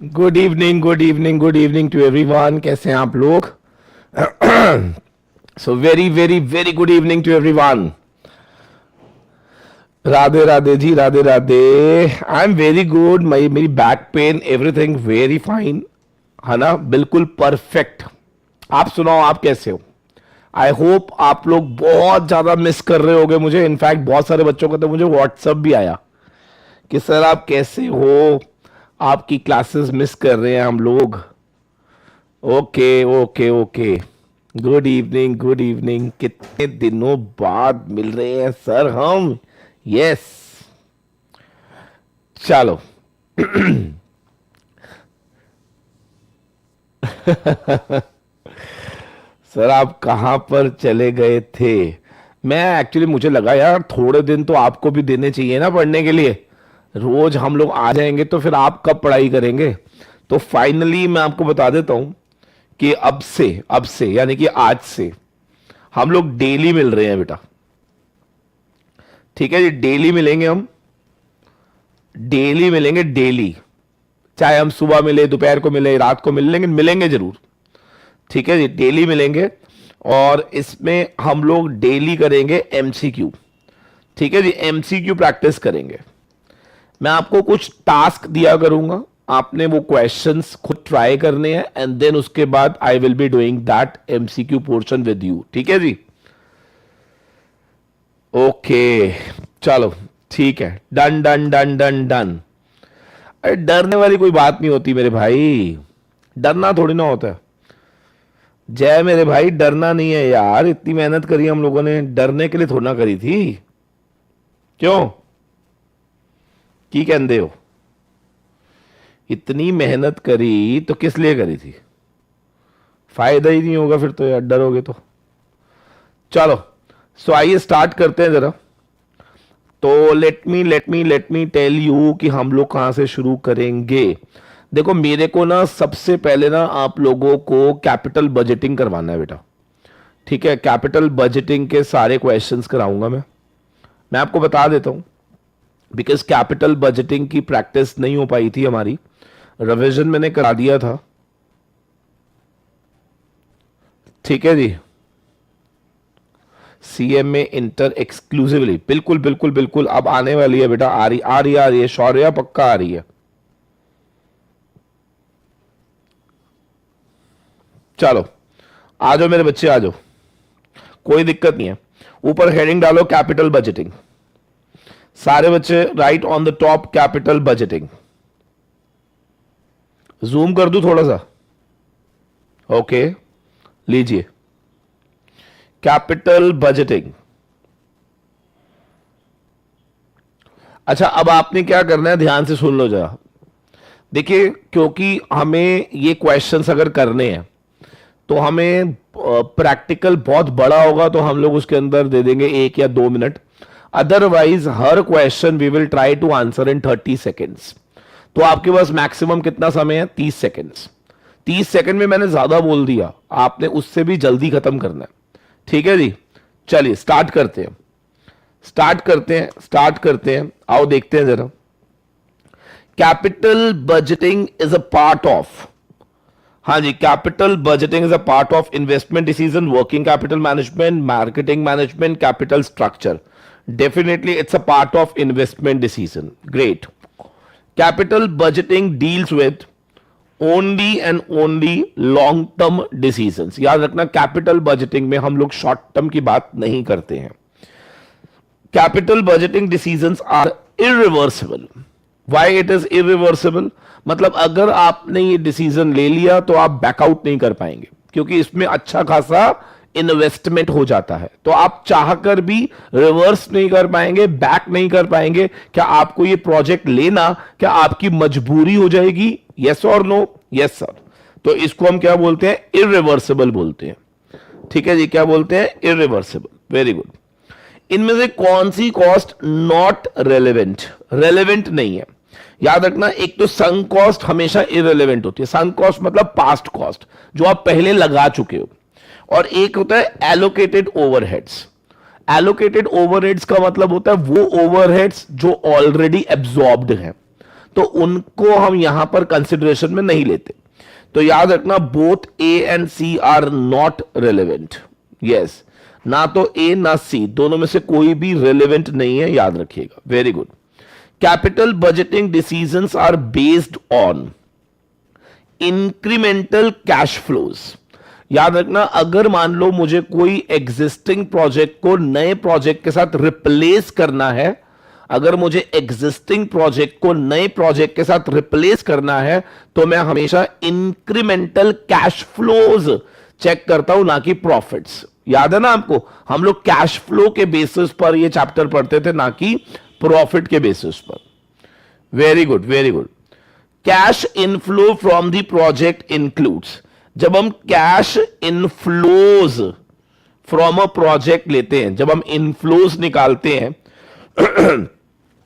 Good evening, good evening, good evening to everyone. कैसे हैं आप लोग? So very very very good evening to everyone. Radhe Radhe ji, Radhe Radhe. I am very good. मेरी back pain everything very fine, है ना, बिल्कुल perfect. आप सुनाओ, आप कैसे हो? आई होप आप लोग बहुत ज्यादा मिस कर रहे होगे मुझे। इनफैक्ट बहुत सारे बच्चों का तो मुझे व्हाट्सएप भी आया कि सर आप कैसे हो, आपकी क्लासेस मिस कर रहे हैं हम लोग। Okay okay okay. Good evening, good evening. कितने दिनों बाद मिल रहे हैं सर हम। यस, चलो। सर आप कहाँ पर चले गए थे? मैं एक्चुअली, मुझे लगा यार थोड़े दिन तो आपको भी देने चाहिए ना पढ़ने के लिए। रोज हम लोग आ जाएंगे तो फिर आप कब पढ़ाई करेंगे? तो फाइनली मैं आपको बता देता हूं कि अब से यानी कि आज से हम लोग डेली मिल रहे हैं बेटा। ठीक है जी, डेली मिलेंगे हम। डेली मिलेंगे, डेली। चाहे हम सुबह मिले, दोपहर को मिले, रात को मिले, लेकिन मिलेंगे जरूर। ठीक है जी, डेली मिलेंगे। और इसमें हम लोग डेली करेंगे एमसीक्यू। ठीक है जी, एमसीक्यू प्रैक्टिस करेंगे। मैं आपको कुछ टास्क दिया करूंगा, आपने वो क्वेश्चंस खुद ट्राई करने हैं एंड देन उसके बाद I will be doing that MCQ portion with you. ठीक है जी, ओके। चलो ठीक है, done done done done done. अरे डरने वाली कोई बात नहीं होती मेरे भाई, डरना थोड़ी ना होता है। जय मेरे भाई, डरना नहीं है यार। इतनी मेहनत करी हम लोगों ने, डरने के लिए थोड़ा ना करी थी। क्यों की कहते हो? इतनी मेहनत करी तो किस लिए करी थी? फायदा ही नहीं होगा फिर तो यार, डरोगे तो। चलो, सो आइए स्टार्ट करते हैं जरा। तो लेट मी टेल यू कि हम लोग कहां से शुरू करेंगे। देखो, मेरे को ना सबसे पहले ना आप लोगों को कैपिटल बजटिंग करवाना है बेटा। ठीक है, कैपिटल बजटिंग के सारे क्वेश्चंस कराऊंगा मैं आपको बता देता हूं, बिकॉज कैपिटल बजटिंग की प्रैक्टिस नहीं हो पाई थी हमारी। रिवीजन मैंने करा दिया था। ठीक है जी, सीएमए इंटर एक्सक्लूसिवली, बिल्कुल बिल्कुल बिल्कुल। अब आने वाली है बेटा, आ रही आ रही आ रही है, शौर्या पक्का आ रही है। चलो आ जाओ मेरे बच्चे, आ जाओ, कोई दिक्कत नहीं है। ऊपर हेडिंग डालो कैपिटल बजटिंग। सारे बच्चे right on the top capital budgeting. Zoom कर दूं थोड़ा सा? ओके, लीजिए कैपिटल बजटिंग। अच्छा, अब आपने क्या करना है, ध्यान से सुन लो जरा। देखिए, क्योंकि हमें ये क्वेश्चंस अगर करने हैं तो हमें प्रैक्टिकल बहुत बड़ा होगा, तो हम लोग उसके अंदर दे देंगे 1 या 2 मिनट। अदरवाइज हर question we will try to answer in 30 seconds. तो आपके पास मैक्सिमम कितना समय है? 30 सेकेंड्स। 30 सेकेंड में मैंने ज्यादा बोल दिया, आपने उससे भी जल्दी खत्म करना है। ठीक है जी, चलिए स्टार्ट करते हैं, स्टार्ट करते हैं। आओ देखते हैं जरा। Capital budgeting is a part of, हाँ जी, capital budgeting is a part of investment decision, working capital management, marketing management, capital structure. Definitely it's a part of investment decision. Great. Capital budgeting deals with only and only long term decisions. याद रखना, capital budgeting में हम लोग short term की बात नहीं करते हैं। Capital budgeting decisions are irreversible. Why it is irreversible? मतलब अगर आपने ये डिसीजन ले लिया तो आप बैकआउट नहीं कर पाएंगे, क्योंकि इसमें अच्छा खासा इन्वेस्टमेंट हो जाता है। तो आप चाहकर भी रिवर्स नहीं कर पाएंगे, बैक नहीं कर पाएंगे। क्या आपको ये प्रोजेक्ट लेना क्या आपकी मजबूरी हो जाएगी? यस और नो? Yes sir. तो इसको हम क्या बोलते हैं? इरिवर्सिबल बोलते हैं। ठीक है जी, क्या बोलते हैं? इरिवर्सिबल। Very good. इनमें से कौन सी कॉस्ट नॉट रेलेवेंट? रेलेवेंट नहीं है। याद रखना, एक तो संक कॉस्ट हमेशा इरेलेवेंट होती है। संक कॉस्ट मतलब पास्ट कॉस्ट, जो आप पहले लगा चुके हो। और एक होता है एलोकेटेड ओवरहेड्स। एलोकेटेड ओवरहेड्स का मतलब होता है वो ओवरहेड्स जो ऑलरेडी एब्जॉर्ब्ड हैं। तो उनको हम यहां पर कंसिडरेशन में नहीं लेते। तो याद रखना both A and C are not relevant. Yes, ना तो ए ना सी, दोनों में से कोई भी रेलेवेंट नहीं है, याद रखिएगा। Very good. Capital budgeting decisions are based on incremental cash flows. याद रखना, अगर मान लो मुझे कोई एग्जिस्टिंग प्रोजेक्ट को नए प्रोजेक्ट के साथ रिप्लेस करना है, अगर मुझे एग्जिस्टिंग प्रोजेक्ट को नए प्रोजेक्ट के साथ रिप्लेस करना है, तो मैं हमेशा इंक्रीमेंटल कैश फ्लोज चेक करता हूं, ना कि प्रॉफिट्स। याद है ना आपको, हम लोग कैश फ्लो के बेसिस पर ये चैप्टर पढ़ते थे, ना कि प्रॉफिट के बेसिस पर। Very good, very good. Cash inflow from the project includes, जब हम cash inflows from a project लेते हैं, जब हम इनफ्लोज निकालते हैं,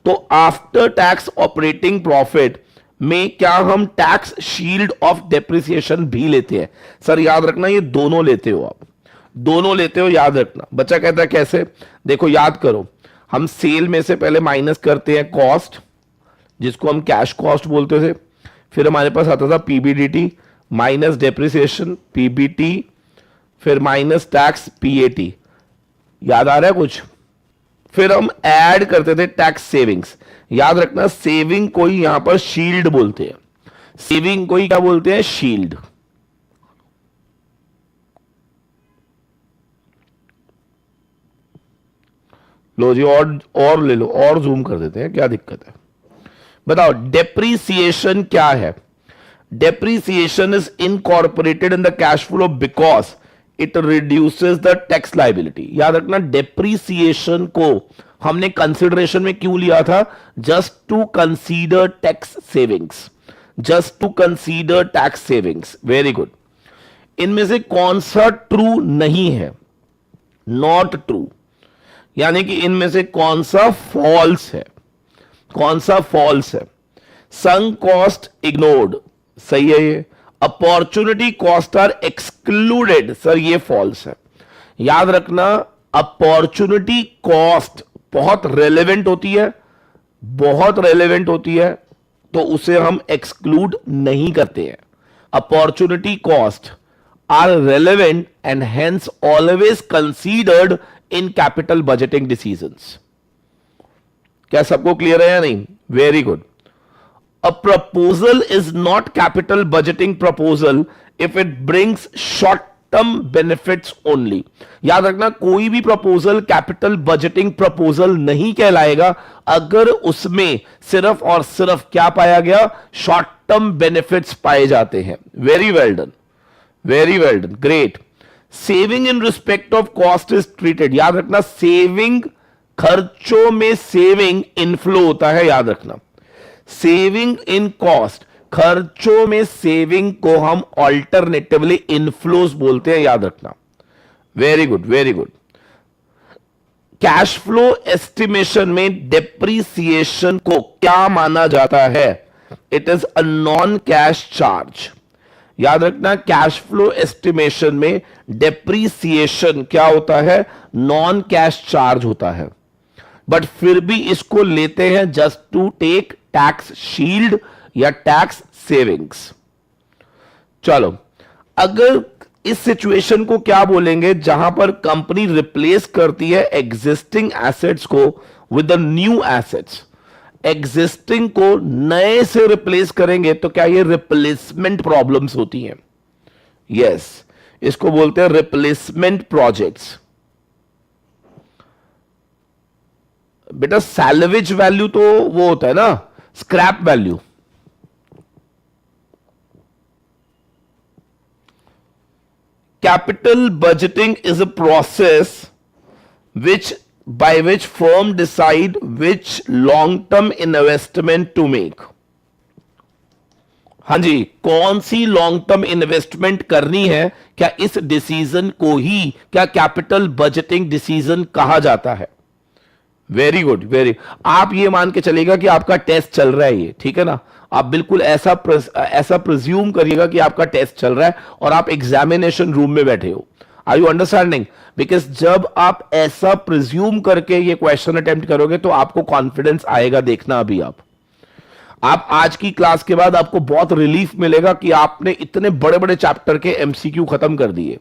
तो आफ्टर टैक्स ऑपरेटिंग प्रॉफिट में क्या हम टैक्स शील्ड ऑफ डेप्रिसिएशन भी लेते हैं? सर याद रखना, ये दोनों लेते हो, आप दोनों लेते हो, याद रखना। बच्चा कहता है कैसे? देखो याद करो, हम सेल में से पहले माइनस करते हैं कॉस्ट, जिसको हम कैश कॉस्ट बोलते थे, फिर हमारे पास आता था पीबीडीटी माइनस डेप्रिसिएशन पीबीटी, फिर माइनस टैक्स पीएटी। याद आ रहा है कुछ? फिर हम ऐड करते थे टैक्स सेविंग्स। याद रखना, सेविंग को ही यहां पर शील्ड बोलते हैं, सेविंग को ही क्या बोलते हैं? शील्ड। लो जी, और ले लो, और जूम कर देते हैं, क्या दिक्कत है? बताओ डेप्रीसिएशन क्या है? Depreciation is incorporated in the cash flow because it reduces the tax liability. याद रखना, डेप्रीसिएशन को हमने कंसिडरेशन में क्यों लिया था? Just to consider tax savings, just to consider tax savings. Very good. इनमें से कौन सा ट्रू नहीं है? Not true. यानी कि इनमें से कौन सा फॉल्स है? कौन सा फॉल्स है? संक कॉस्ट इग्नोर्ड, सही है ये। Opportunity cost are excluded, sir ये फॉल्स है। याद रखना, अपॉर्चुनिटी कॉस्ट बहुत रेलेवेंट होती है, बहुत रेलेवेंट होती है, तो उसे हम एक्सक्लूड नहीं करते हैं। Opportunity cost are relevant and hence always considered in capital budgeting decisions. क्या सबको क्लियर है या नहीं? Very good. A proposal is not capital budgeting proposal if it brings short term benefits only. याद रखना, कोई भी प्रपोजल कैपिटल बजटिंग प्रपोजल नहीं कहलाएगा अगर उसमें सिर्फ और सिर्फ क्या पाया गया? शॉर्ट टर्म बेनिफिट्स पाए जाते हैं। Very well done, very well done, great. Saving in respect of cost is treated. याद रखना, सेविंग, खर्चों में सेविंग इनफ्लो होता है, याद रखना। सेविंग इन कॉस्ट, खर्चों में सेविंग को हम ऑल्टरनेटिवली इनफ्लोज बोलते हैं, याद रखना। Very good, very good. Cash flow estimation में डेप्रीसिएशन को क्या माना जाता है? It is a non cash charge. याद रखना, कैश फ्लो एस्टिमेशन में डेप्रीसिएशन क्या होता है? नॉन कैश चार्ज होता है, बट फिर भी इसको लेते हैं just to take tax shield या टैक्स सेविंग्स। चलो, अगर इस सिचुएशन को क्या बोलेंगे जहां पर कंपनी रिप्लेस करती है एग्जिस्टिंग एसेट्स को with the new assets? Existing को नए से रिप्लेस करेंगे तो क्या ये रिप्लेसमेंट प्रॉब्लम्स होती हैं? यस, इसको बोलते हैं रिप्लेसमेंट प्रोजेक्ट्स। बेटा सैल्वेज वैल्यू तो वो होता है ना, scrap value. Capital budgeting is a process which by which firm decide which long term investment to make। हाँ जी, कौन सी लॉन्ग टर्म इन्वेस्टमेंट करनी है, क्या इस डिसीजन को ही क्या कैपिटल बजटिंग डिसीजन कहा जाता है? Very good, very. आप ये मान के चलेगा कि आपका टेस्ट चल रहा है ये, ठीक है ना? आप बिल्कुल ऐसा प्रिज्यूम करिएगा कि आपका टेस्ट चल रहा है और आप एग्जामिनेशन रूम में बैठे हो। Are you understanding? बिकॉज जब आप ऐसा प्रिज्यूम करके ये क्वेश्चन अटेम्प्ट करोगे तो आपको कॉन्फिडेंस आएगा, देखना अभी आप। आप आज की क्लास के बाद आपको बहुत रिलीफ मिलेगा कि आपने इतने बड़े बड़े चैप्टर के एमसीक्यू खत्म कर दिए।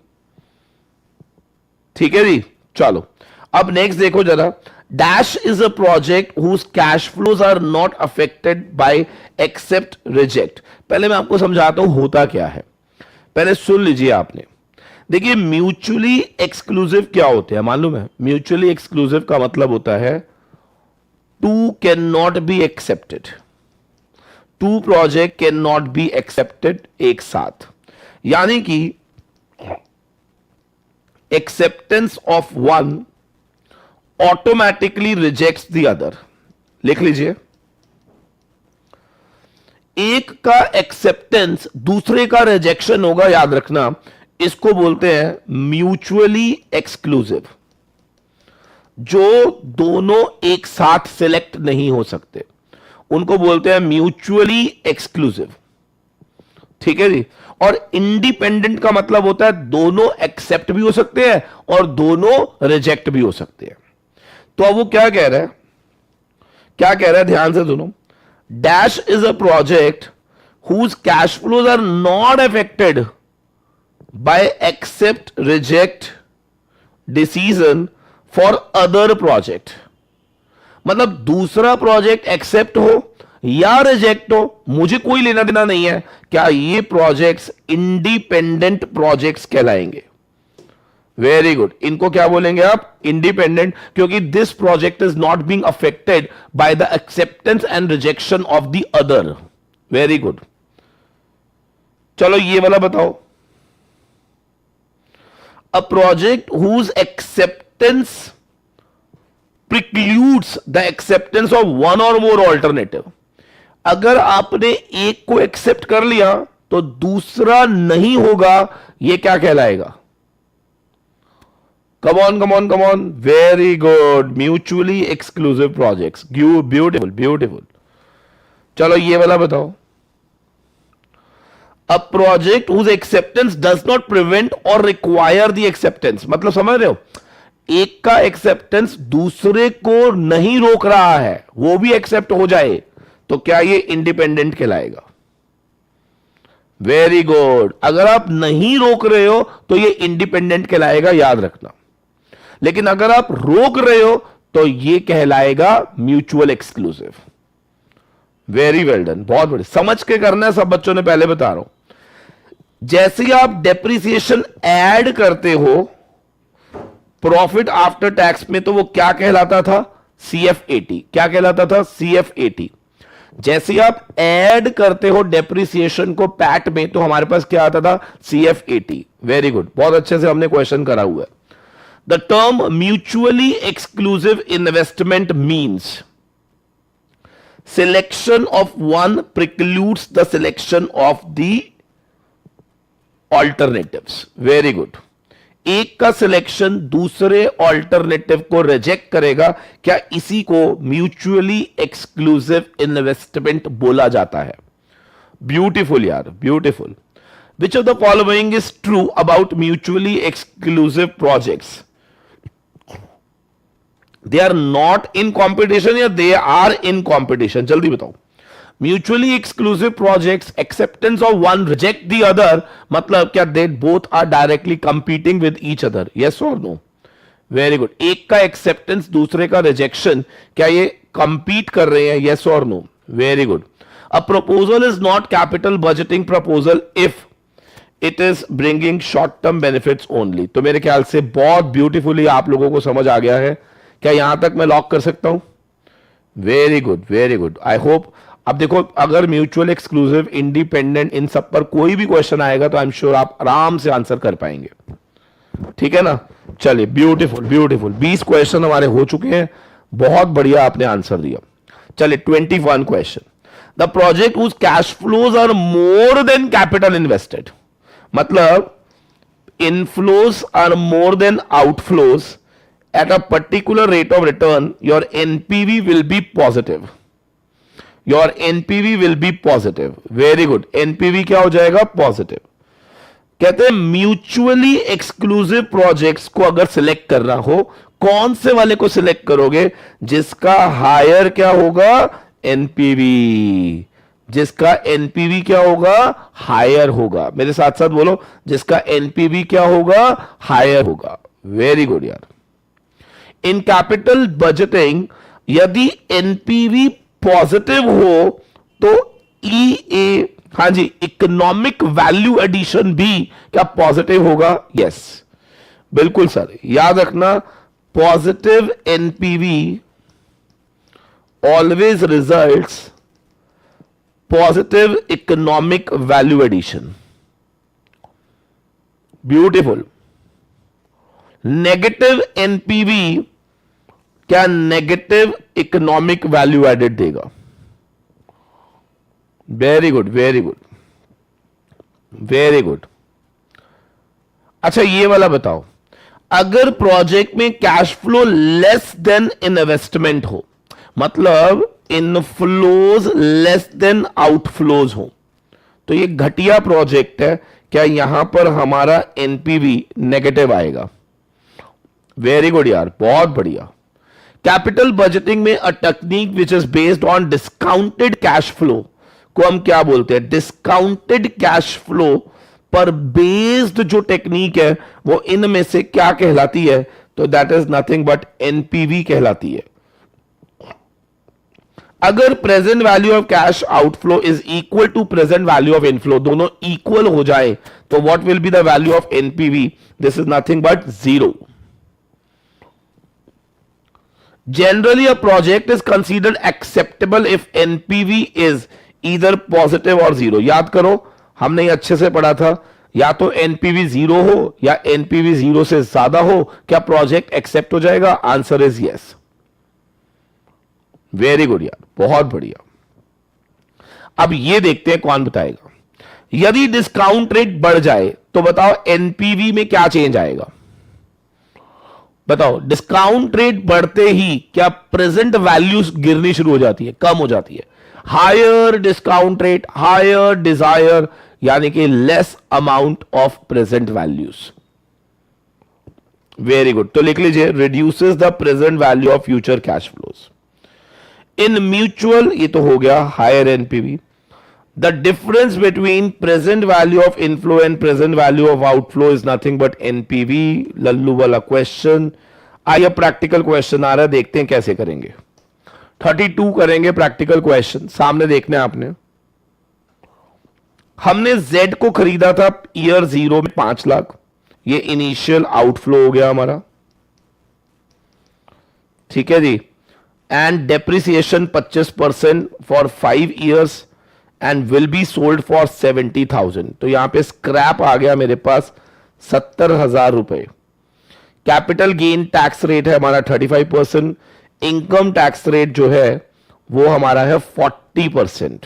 ठीक है जी, चलो अब नेक्स्ट देखो जरा। Dash is a project whose cash flows are not affected by accept reject. पहले मैं आपको समझाता हूं होता क्या है, पहले सुन लीजिए आपने। देखिए म्यूचुअली एक्सक्लूसिव क्या होते हैं मालूम है? म्यूचुअली एक्सक्लूसिव का मतलब होता है two can not be accepted, two project can not be accepted एक साथ, यानी कि acceptance of one automatically rejects the other. लिख लीजिए, एक का एक्सेप्टेंस दूसरे का रिजेक्शन होगा, याद रखना, इसको बोलते हैं म्यूचुअली एक्सक्लूसिव। जो दोनों एक साथ सिलेक्ट नहीं हो सकते उनको बोलते हैं म्यूचुअली एक्सक्लूसिव। ठीक है जी। और इंडिपेंडेंट का मतलब होता है दोनों एक्सेप्ट भी हो सकते हैं और दोनों रिजेक्ट भी हो सकते हैं। तो अब वो क्या कह रहा है, क्या कह रहा है, ध्यान से सुनो। Dash is a project whose cash flows are not affected by accept reject decision for other project. मतलब दूसरा प्रोजेक्ट एक्सेप्ट हो या रिजेक्ट हो, मुझे कोई लेना देना नहीं है। क्या ये प्रोजेक्ट्स इंडिपेंडेंट प्रोजेक्ट्स कहलाएंगे? वेरी गुड, इनको क्या बोलेंगे आप? इंडिपेंडेंट, क्योंकि this project is not being affected by the acceptance and rejection of the other. Very good. चलो ये वाला बताओ। A project whose acceptance precludes the acceptance of one or more alternative। अगर आपने एक को एक्सेप्ट कर लिया तो दूसरा नहीं होगा, ये क्या कहलाएगा? Come on come on come on, very good, mutually exclusive projects. Beautiful beautiful. चलो ये वाला बताओ। A project whose acceptance does not prevent और रिक्वायर द एक्सेप्टेंस। मतलब समझ रहे हो, एक का एक्सेप्टेंस दूसरे को नहीं रोक रहा है, वो भी एक्सेप्ट हो जाए, तो क्या ये इंडिपेंडेंट कहलाएगा? Very good. अगर आप नहीं रोक रहे हो तो ये इंडिपेंडेंट कहलाएगा, याद रखना। लेकिन अगर आप रोक रहे हो तो ये कहलाएगा mutual exclusive. Very well done, बहुत बढ़िया। समझ के करना है, सब बच्चों ने पहले बता रहा हूं। जैसे ही आप डेप्रिसिएशन ऐड करते हो प्रॉफिट आफ्टर टैक्स में, तो वो क्या कहलाता था? CF80। क्या कहलाता था? CF80। जैसे आप ऐड करते हो डेप्रिसिएशन को पैट में, तो हमारे पास क्या आता था? CF80। वेरी गुड, बहुत अच्छे से हमने क्वेश्चन करा हुआ है। The term mutually exclusive investment means selection of one precludes the selection of the alternatives. Very good. एक का सिलेक्शन दूसरे ऑल्टरनेटिव को रिजेक्ट करेगा, क्या इसी को म्यूचुअली एक्सक्लूसिव इन्वेस्टमेंट बोला जाता है? ब्यूटीफुल यार, beautiful. Which of the following is true about mutually exclusive projects? They are not in competition या दे आर इन कॉम्पिटिशन? जल्दी बताओ। Mutually exclusive projects acceptance of one reject the other, मतलब क्या they both are directly competing with each other? Yes और no? Very good. एक का acceptance दूसरे का रिजेक्शन, क्या ये कंपीट कर रहे हैं? यस और no? Very good. A proposal is not capital budgeting proposal if it is bringing short term benefits only. तो मेरे ख्याल से बहुत ब्यूटीफुली आप लोगों को समझ आ गया है। क्या यहां तक मैं लॉक कर सकता हूं? Very good, very good. I hope. अब देखो, अगर म्यूचुअल एक्सक्लूसिव, इंडिपेंडेंट, इन सब पर कोई भी क्वेश्चन आएगा तो आई एम श्योर आप आराम से आंसर कर पाएंगे। ठीक है ना? चलिए, ब्यूटीफुल ब्यूटीफुल। 20 क्वेश्चन हमारे हो चुके हैं, बहुत बढ़िया आपने आंसर दिया। चलिए 21 question. The project whose cash flows are more than capital invested, मतलब inflows are more than outflows at a particular rate of return, your NPV will be positive. Your NPV will be positive. Very good. NPV क्या हो जाएगा? Positive. कहते हैं mutually exclusive projects को अगर select करना हो, कौन से वाले को सिलेक्ट करोगे? जिसका हायर क्या होगा? NPV। जिसका एनपीवी क्या होगा, हायर होगा। मेरे साथ साथ बोलो, जिसका एनपीवी क्या होगा, हायर होगा। वेरी गुड यार। इन कैपिटल बजटिंग यदि एनपीवी पॉजिटिव हो तो ईए, हां जी, इकोनॉमिक वैल्यू एडिशन भी क्या पॉजिटिव होगा? यस, बिल्कुल सर, याद रखना, positive NPV always results positive economic value addition. Beautiful. Negative NPV क्या नेगेटिव इकोनॉमिक वैल्यू एडेड देगा? Very good, very good, very good. अच्छा, ये वाला बताओ, अगर प्रोजेक्ट में cash flow less than investment हो, मतलब इनफ्लोज लेस देन आउटफ्लोज हो, तो ये घटिया प्रोजेक्ट है, क्या यहां पर हमारा एनपीवी नेगेटिव आएगा? वेरी गुड यार, बहुत बढ़िया। कैपिटल बजटिंग में a technique which is based on discounted cash flow को हम क्या बोलते हैं? डिस्काउंटेड कैश फ्लो पर बेस्ड जो टेक्निक है वो इनमें से क्या कहलाती है? तो that is nothing but NPV कहलाती है। अगर present value of cash outflow is equal to present value of inflow, दोनों इक्वल हो जाए, तो what will be the value of NPV? This is nothing but 0। Generally, a project is considered acceptable if NPV is either positive or 0। याद करो, हमने ये अच्छे से पढ़ा था, या तो NPV 0 हो या NPV 0 से ज्यादा हो, क्या प्रोजेक्ट एक्सेप्ट हो जाएगा? Answer is yes. Very good यार, बहुत बढ़िया। अब ये देखते हैं कौन बताएगा। यदि डिस्काउंट रेट बढ़ जाए तो बताओ एनपीवी में क्या चेंज आएगा? बताओ, डिस्काउंट रेट बढ़ते ही क्या प्रेजेंट वैल्यूज गिरनी शुरू हो जाती है, कम हो जाती है? Higher discount rate, higher desire, यानी कि less amount of present values. Very good, तो लिख लीजिए, reduces the present value of future cash flows. In mutual, ये तो हो गया higher NPV. The difference between present value of inflow and present value of outflow is nothing but NPV. लल्लू वाला question. आइए, प्रैक्टिकल क्वेश्चन आ रहा है, देखते हैं कैसे करेंगे। 32 करेंगे प्रैक्टिकल क्वेश्चन, सामने देखने आपने। हमने Z को खरीदा था ईयर 0 में 5 लाख, ये इनिशियल आउटफ्लो हो गया हमारा, ठीक है जी। And depreciation 25% for 5 years and will be sold for 70,000। तो यहां पे स्क्रैप आ गया मेरे पास 70,000 रुपए। कैपिटल गेन टैक्स रेट है हमारा 35%। इनकम टैक्स रेट जो है वो हमारा है 40%,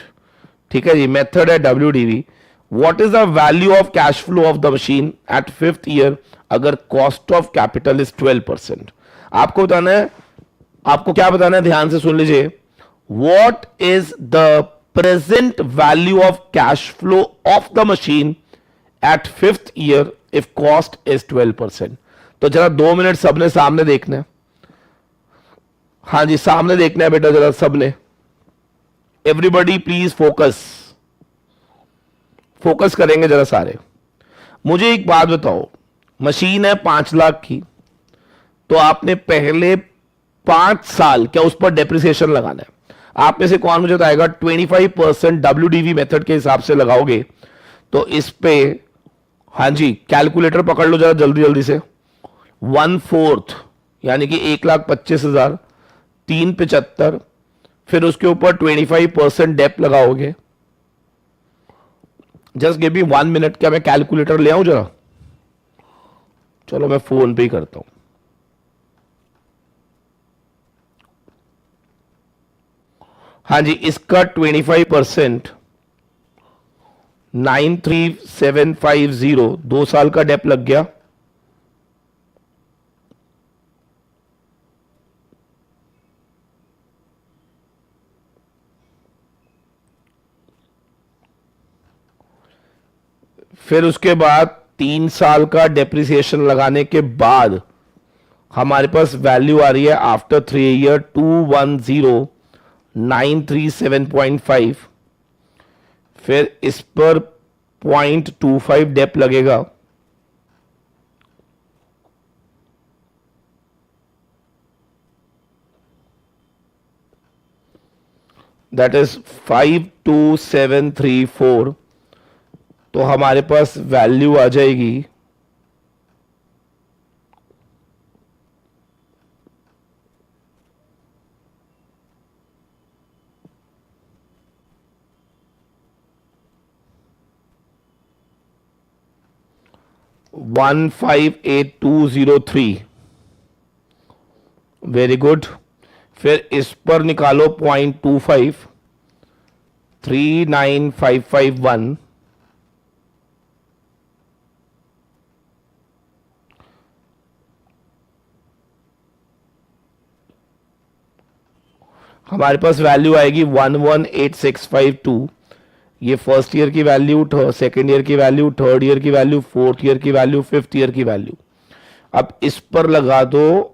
ठीक है जी। मेथड है WDV। What is the value of cash flow of the machine eight 5th year अगर कॉस्ट ऑफ कैपिटल इज 12%? आपको बताना है, आपको क्या बताना है, ध्यान से सुन लीजिए। What is the present value of cash flow of the machine eight 5th year if cost is 12%? तो जरा 2 मिनट सबने सामने देखना है। हाँ जी, सामने देखना है बेटा जरा सबने। एवरीबॉडी प्लीज फोकस, फोकस करेंगे जरा सारे। मुझे एक बात बताओ, मशीन है 5 लाख की, तो आपने पहले 5 साल क्या उस पर डेप्रिसिएशन लगाना है? आप में से कौन मुझे बताएगा? 25% WDV मेथड के हिसाब से लगाओगे तो इस पे, हाँ जी, कैलकुलेटर पकड़ लो जरा जल्दी जल्दी से। 1/4 यानी कि 1,25,000, 375, फिर उसके ऊपर 25% डेप लगाओगे। Just give me 1 minute. क्या मैं कैलकुलेटर ले आऊं जरा? चलो मैं फोन पे ही करता हूं। हाँ जी, इसका 25% 93750, 2 साल का डेप लग गया। फिर उसके बाद 3 साल का डेप्रिसिएशन लगाने के बाद हमारे पास वैल्यू आ रही है आफ्टर 3 ईयर 210,937.5। फिर इस पर 0.25 डेप लगेगा, दैट इज 52734। तो हमारे पास वैल्यू आ जाएगी 158203। Very good. फिर इस पर निकालो 0.25, 39551। हमारे पास वैल्यू आएगी 118652। ये फर्स्ट ईयर की वैल्यू, सेकेंड ईयर की वैल्यू, थर्ड ईयर की वैल्यू, फोर्थ ईयर की वैल्यू, फिफ्थ ईयर की वैल्यू। अब इस पर लगा दो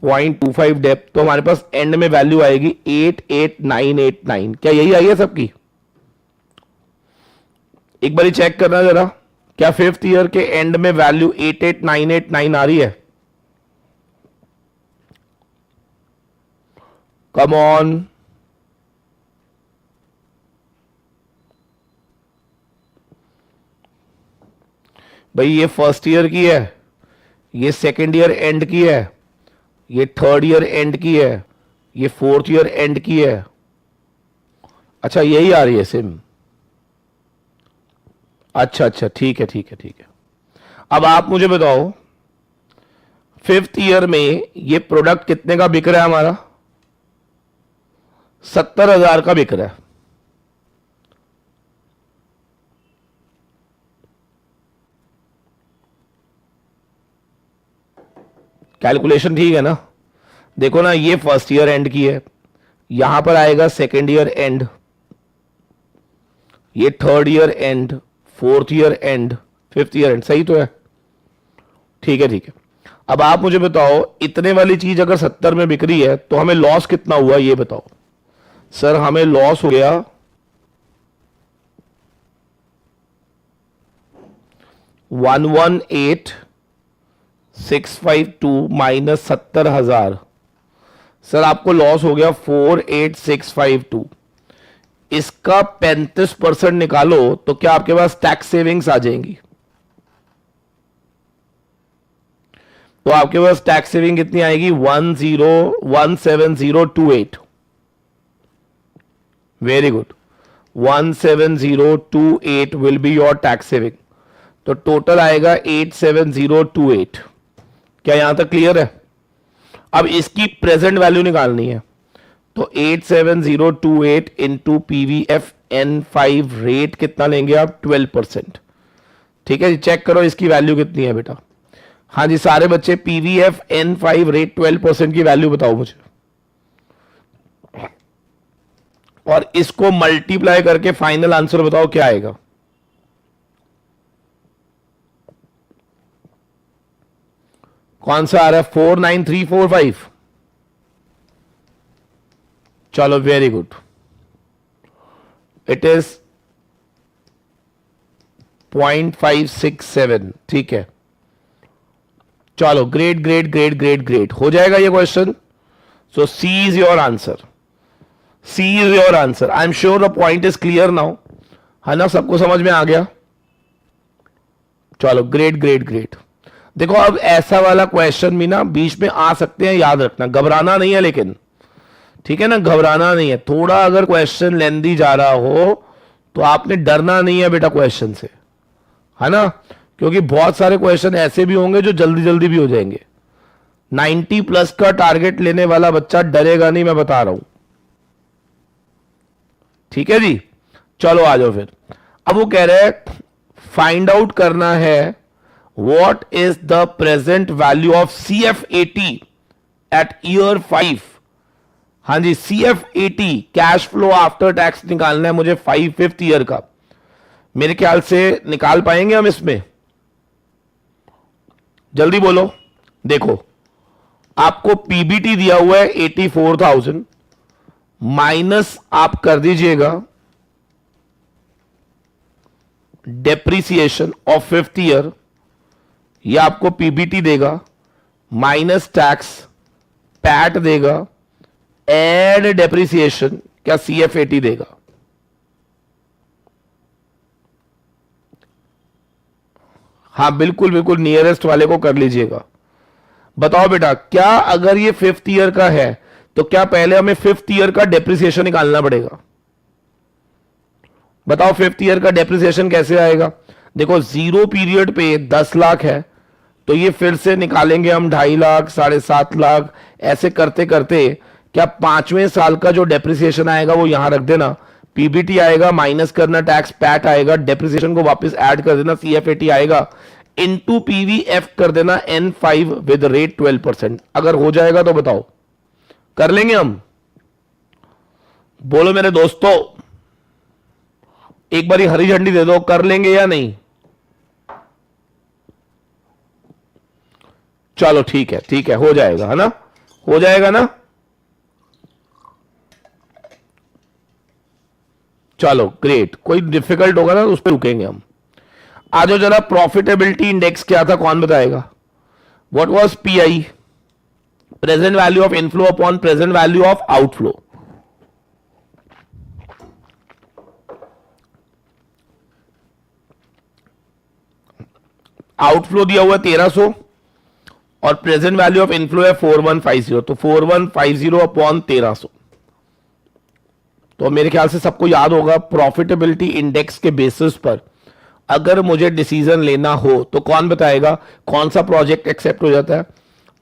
0.25 डेप्थ, तो हमारे पास एंड में वैल्यू आएगी 88989। क्या यही आई है सबकी? एक बार चेक करना जरा, क्या फिफ्थ ईयर के एंड में वैल्यू 88989 आ रही है? Come on. भाई ये फर्स्ट ईयर की है, ये सेकेंड ईयर एंड की है, ये थर्ड ईयर एंड की है, ये फोर्थ ईयर एंड की है। अच्छा यही आ रही है सिम। अच्छा अच्छा, ठीक है ठीक है ठीक है। अब आप मुझे बताओ, फिफ्थ ईयर में ये प्रोडक्ट कितने का बिक रहा है हमारा? 70,000 का बिक रहा है। कैलकुलेशन ठीक है ना? देखो ना, ये फर्स्ट ईयर एंड की है, यहां पर आएगा सेकेंड ईयर एंड, ये third year and, fourth year and, fifth year and. सही तो है? ठीक है ठीक है। अब आप मुझे बताओ, इतने वाली चीज अगर 70 में बिक रही है तो हमें लॉस कितना हुआ ये बताओ। सर हमें लॉस हो गया 118,652 माइनस 70,000। सर आपको लॉस हो गया 48,652। इसका 35% निकालो तो क्या आपके पास टैक्स सेविंग्स आ जाएंगी? तो आपके पास टैक्स सेविंग कितनी आएगी? 17028। Very good, 17028 will be your tax saving. तो टोटल आएगा 87028। क्या यहां तक क्लियर है? अब इसकी प्रेजेंट वैल्यू निकालनी है, तो 87028 इंटू पीवीएफ N5 रेट कितना लेंगे आप? 12%। ठीक है जी, चेक करो इसकी वैल्यू कितनी है बेटा। हाँ जी सारे बच्चे, पीवीएफ N5 रेट 12% की वैल्यू बताओ मुझे, और इसको मल्टीप्लाई करके फाइनल आंसर बताओ क्या आएगा। कौन सा आ रहा है? 49345। चलो वेरी गुड, इट इज 0.567। ठीक है, चलो great great great great great, हो जाएगा ये question. So C is your answer, C is your answer. I am sure the point is clear now, है ना? सबको समझ में आ गया? चलो ग्रेट ग्रेट ग्रेट। देखो अब ऐसा वाला क्वेश्चन भी ना बीच में आ सकते हैं, याद रखना, घबराना नहीं है लेकिन, ठीक है ना? घबराना नहीं है। थोड़ा अगर क्वेश्चन लेंदी जा रहा हो तो आपने डरना नहीं है बेटा क्वेश्चन से, है ना? क्योंकि बहुत सारे क्वेश्चन ऐसे भी होंगे जो जल्दी जल्दी भी हो जाएंगे। 90 प्लस का टारगेट लेने वाला बच्चा डरेगा नहीं, मैं बता रहा हूं। ठीक है जी, चलो आ जाओ फिर। अब वो कह रहे हैं फाइंड आउट करना है what is the present value of CF80 at year 5। हाँ जी, CF80 cash flow after tax निकालना है मुझे फिफ्थ ईयर का। मेरे ख्याल से निकाल पाएंगे हम इसमें? जल्दी बोलो। देखो आपको पीबीटी दिया हुआ है 84,000, माइनस आप कर दीजिएगा डेप्रीसिएशन ऑफ 5th ईयर, यह आपको पीबीटी देगा माइनस टैक्स पैट देगा एड डेप्रीसिएशन क्या सीएफएटी देगा। हाँ बिल्कुल बिल्कुल नियरेस्ट वाले को कर लीजिएगा। बताओ बेटा, क्या अगर ये 5th ईयर का है तो क्या पहले हमें 5th ईयर का डेप्रिसिएशन निकालना पड़ेगा? बताओ 5th ईयर का डेप्रिसिएशन कैसे आएगा? देखो 0 पीरियड पे 10 लाख है तो ये फिर से निकालेंगे हम 2.5 लाख 7.5 लाख, ऐसे करते करते क्या 5वें साल का जो डेप्रिसिएशन आएगा वो यहां रख देना, पीबीटी आएगा, माइनस करना टैक्स पैट आएगा, डेप्रिसिएशन को वापस ऐड कर देना, सीएफएटी आएगा, इनटू पीवीएफ कर देना N5 विद रेट 12%। अगर हो जाएगा तो बताओ कर लेंगे हम? बोलो मेरे दोस्तों, एक बारी हरी झंडी दे दो, कर लेंगे या नहीं? चलो ठीक है, हो जाएगा, है ना, हो जाएगा ना। चलो ग्रेट, कोई डिफिकल्ट होगा ना तो उस पर रुकेंगे हम। आ जाओ जरा, प्रॉफिटेबिलिटी इंडेक्स क्या था, कौन बताएगा? What was pi? Present value of inflow upon present value of outflow. Outflow दिया हुआ है 1300 और प्रेजेंट वैल्यू ऑफ इनफ्लो है 4150, तो 4150 अपॉन 1300। तो मेरे ख्याल से सबको याद होगा, प्रॉफिटेबिलिटी इंडेक्स के बेसिस पर अगर मुझे डिसीजन लेना हो तो कौन बताएगा कौन सा प्रोजेक्ट एक्सेप्ट हो जाता है?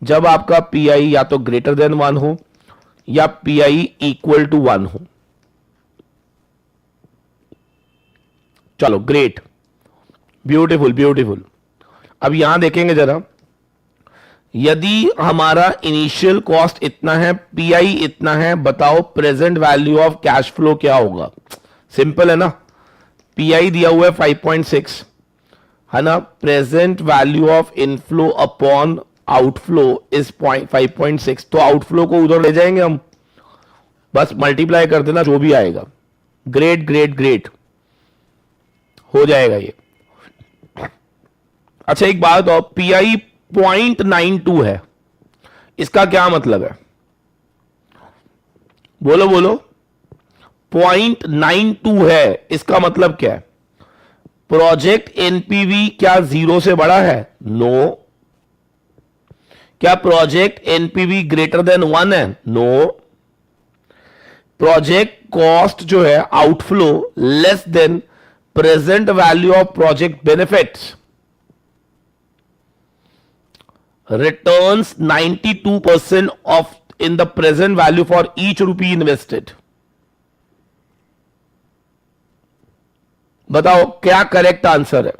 जब आपका पीआई या तो ग्रेटर देन 1 हो या पीआई इक्वल टू 1 हो। चलो ग्रेट, ब्यूटीफुल ब्यूटीफुल। अब यहां देखेंगे जरा, यदि हमारा इनिशियल कॉस्ट इतना है, पीआई इतना है, बताओ present value of cash flow क्या होगा? सिंपल है ना, पीआई दिया हुआ है 5.6, है ना, present value of inflow upon outflow is 5.6, तो आउटफ्लो को उधर ले जाएंगे हम, बस मल्टीप्लाई कर देना जो भी आएगा। ग्रेट ग्रेट ग्रेट, हो जाएगा ये। अच्छा एक बात बताओ, पीआई 0.92 है, इसका क्या मतलब है? बोलो बोलो, 0.92 है, इसका मतलब क्या है? प्रोजेक्ट एनपीवी क्या 0 से बड़ा है? नो। क्या प्रोजेक्ट एनपीवी ग्रेटर देन 1 है? नो। प्रोजेक्ट कॉस्ट जो है outflow less than present value of project benefits returns 92% of in the present value for each rupee invested। बताओ क्या करेक्ट आंसर है?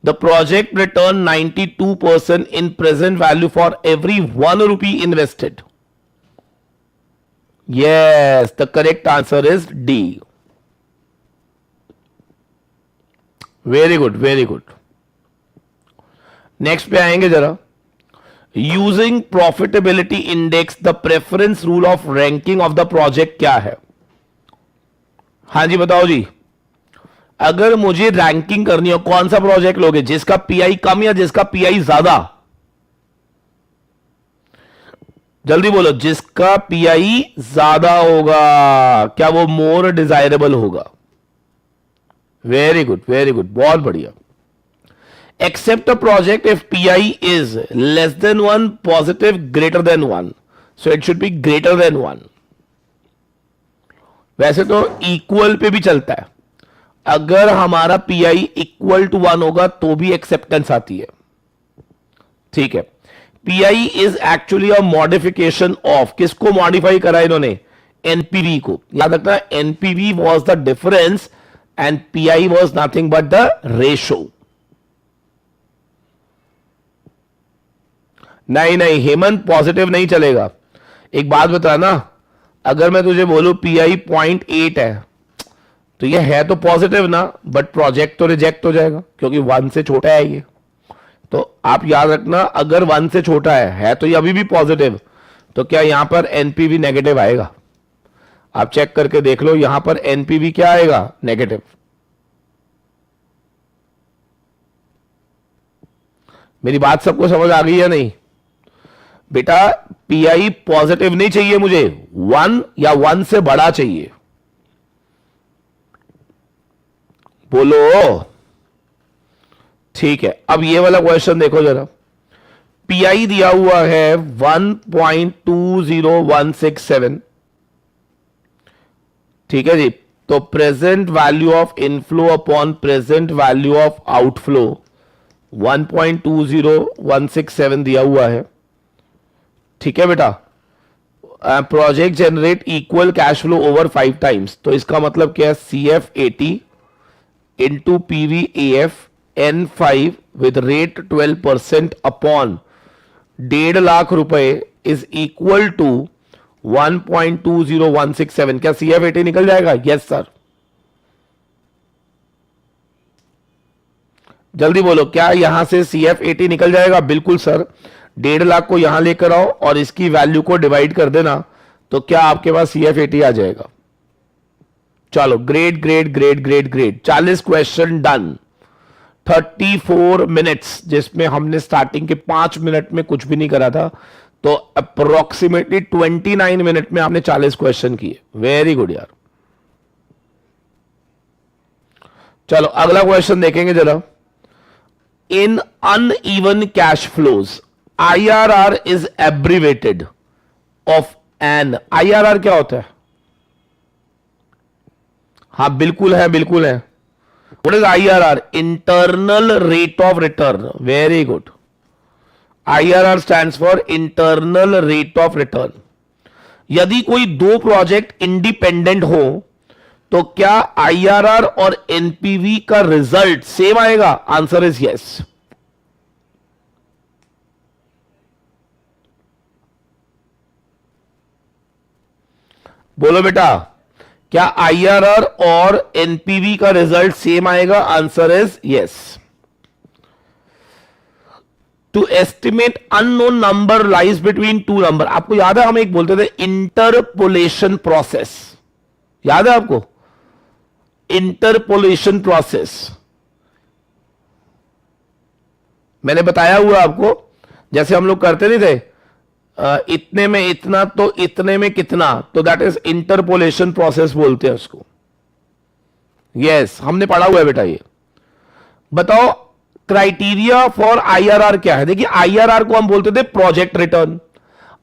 The project return 92% in present value for every 1 rupee invested। Yes, the correct answer is D। Very good, very good। Next पे आएंगे जरा, using profitability index the preference rule of ranking of the project क्या है? हाँ जी बताओ जी, अगर मुझे ranking करनी हो कौन सा प्रोजेक्ट लोगे, जिसका पीआई कम या जिसका पीआई ज्यादा? जल्दी बोलो, जिसका पीआई ज्यादा होगा क्या वो मोर डिजायरेबल होगा? वेरी गुड वेरी गुड, बहुत बढ़िया। Accept a project if PI is less than 1, positive, greater than 1. So it should be greater than 1. वैसे तो इक्वल पे भी चलता है, अगर हमारा PI इक्वल टू 1 होगा तो भी एक्सेप्टेंस आती है। ठीक है, PI is actually a modification of, किसको मॉडिफाई करा इन्होंने? एनपीवी को। याद रखना, NPV was the difference and PI was nothing but the ratio. नहीं नहीं हेमंत, पॉजिटिव नहीं चलेगा। एक बात बता ना, अगर मैं तुझे बोलूं पीआई 0.8 है तो ये है तो पॉजिटिव ना, बट प्रोजेक्ट तो रिजेक्ट हो जाएगा क्योंकि 1 से छोटा है ये। तो आप याद रखना, अगर 1 से छोटा है तो ये अभी भी पॉजिटिव, तो क्या यहां पर एनपीवी नेगेटिव आएगा? आप चेक करके देख लो, यहां पर एनपीवी क्या आएगा? नेगेटिव। मेरी बात सबको समझ आ गई है नहीं? बेटा पीआई पॉजिटिव नहीं चाहिए मुझे, 1 या 1 से बड़ा चाहिए। बोलो। ठीक है, अब ये वाला क्वेश्चन देखो जरा। पीआई दिया हुआ है 1.20167, ठीक है जी। तो present value of inflow upon present value of outflow 1.20167 दिया हुआ है, ठीक है बेटा। Project generate equal cash flow over 5 times, तो इसका मतलब क्या है, CF80 into PVAF N5 with rate 12% upon 1.5 lakh रुपए इज इक्वल टू 1.20167। क्या CF80 निकल जाएगा? Yes sir. जल्दी बोलो, क्या यहां से CF80 निकल जाएगा? बिल्कुल सर। 1.5 लाख को यहां लेकर आओ और इसकी वैल्यू को डिवाइड कर देना, तो क्या आपके पास CF80 आ जाएगा। चलो, great great great great great. 40 question done, 34 minutes, जिसमें हमने स्टार्टिंग के 5 मिनट में कुछ भी नहीं करा था, तो अप्रोक्सीमेटली 29 मिनट में आपने 40 क्वेश्चन किए। वेरी गुड यार। चलो अगला क्वेश्चन देखेंगे जरा। In uneven cash flows IRR is abbreviated of an. IRR क्या होता है? हाँ बिल्कुल है, बिल्कुल है। What is IRR? Internal rate of return. Very good. IRR stands for internal rate of return. यदि कोई दो प्रोजेक्ट इंडिपेंडेंट हो तो क्या IRR और NPV का रिजल्ट सेम आएगा? Answer is yes. बोलो बेटा, क्या IRR और NPV का रिजल्ट सेम आएगा? Answer is yes. To estimate unknown number lies between two number. आपको याद है हम एक बोलते थे इंटरपोलेशन प्रोसेस, याद है आपको? इंटरपोलेशन प्रोसेस मैंने बताया हुआ आपको, जैसे हम लोग करते नहीं थे इतने में इतना तो इतने में कितना, तो दैट इज इंटरपोलेशन प्रोसेस बोलते हैं उसको। यस, हमने पढ़ा हुआ है बेटा ये। बताओ क्राइटेरिया फॉर IRR क्या है? देखिए IRR को हम बोलते थे प्रोजेक्ट रिटर्न।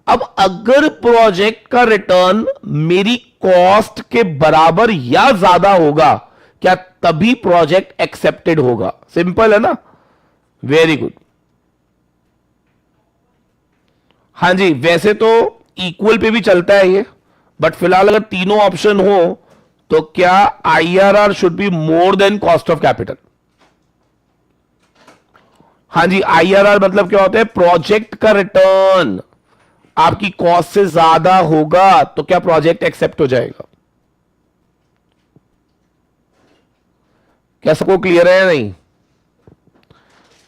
अब अगर प्रोजेक्ट का रिटर्न मेरी कॉस्ट के बराबर या ज्यादा होगा, क्या तभी प्रोजेक्ट एक्सेप्टेड होगा। सिंपल है ना? Very good. हां जी, वैसे तो इक्वल पे भी चलता है ये, बट फिलहाल अगर तीनों ऑप्शन हो तो क्या IRR should be more than cost of capital. हां जी, IRR मतलब क्या होता है? प्रोजेक्ट का रिटर्न आपकी कॉस्ट से ज्यादा होगा तो क्या प्रोजेक्ट एक्सेप्ट हो जाएगा। क्या सबको क्लियर है या नहीं?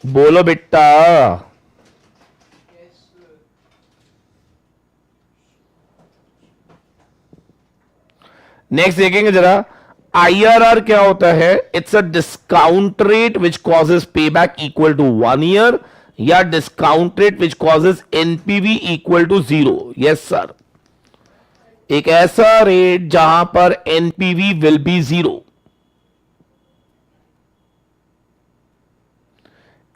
बोलो बेटा। नेक्स्ट देखेंगे जरा। IRR क्या होता है? It's a discount rate which causes pay back equal to 1 year, या discount rate which causes NPV equal to 0। Yes sir, एक ऐसा रेट जहां पर NPV विल बी 0।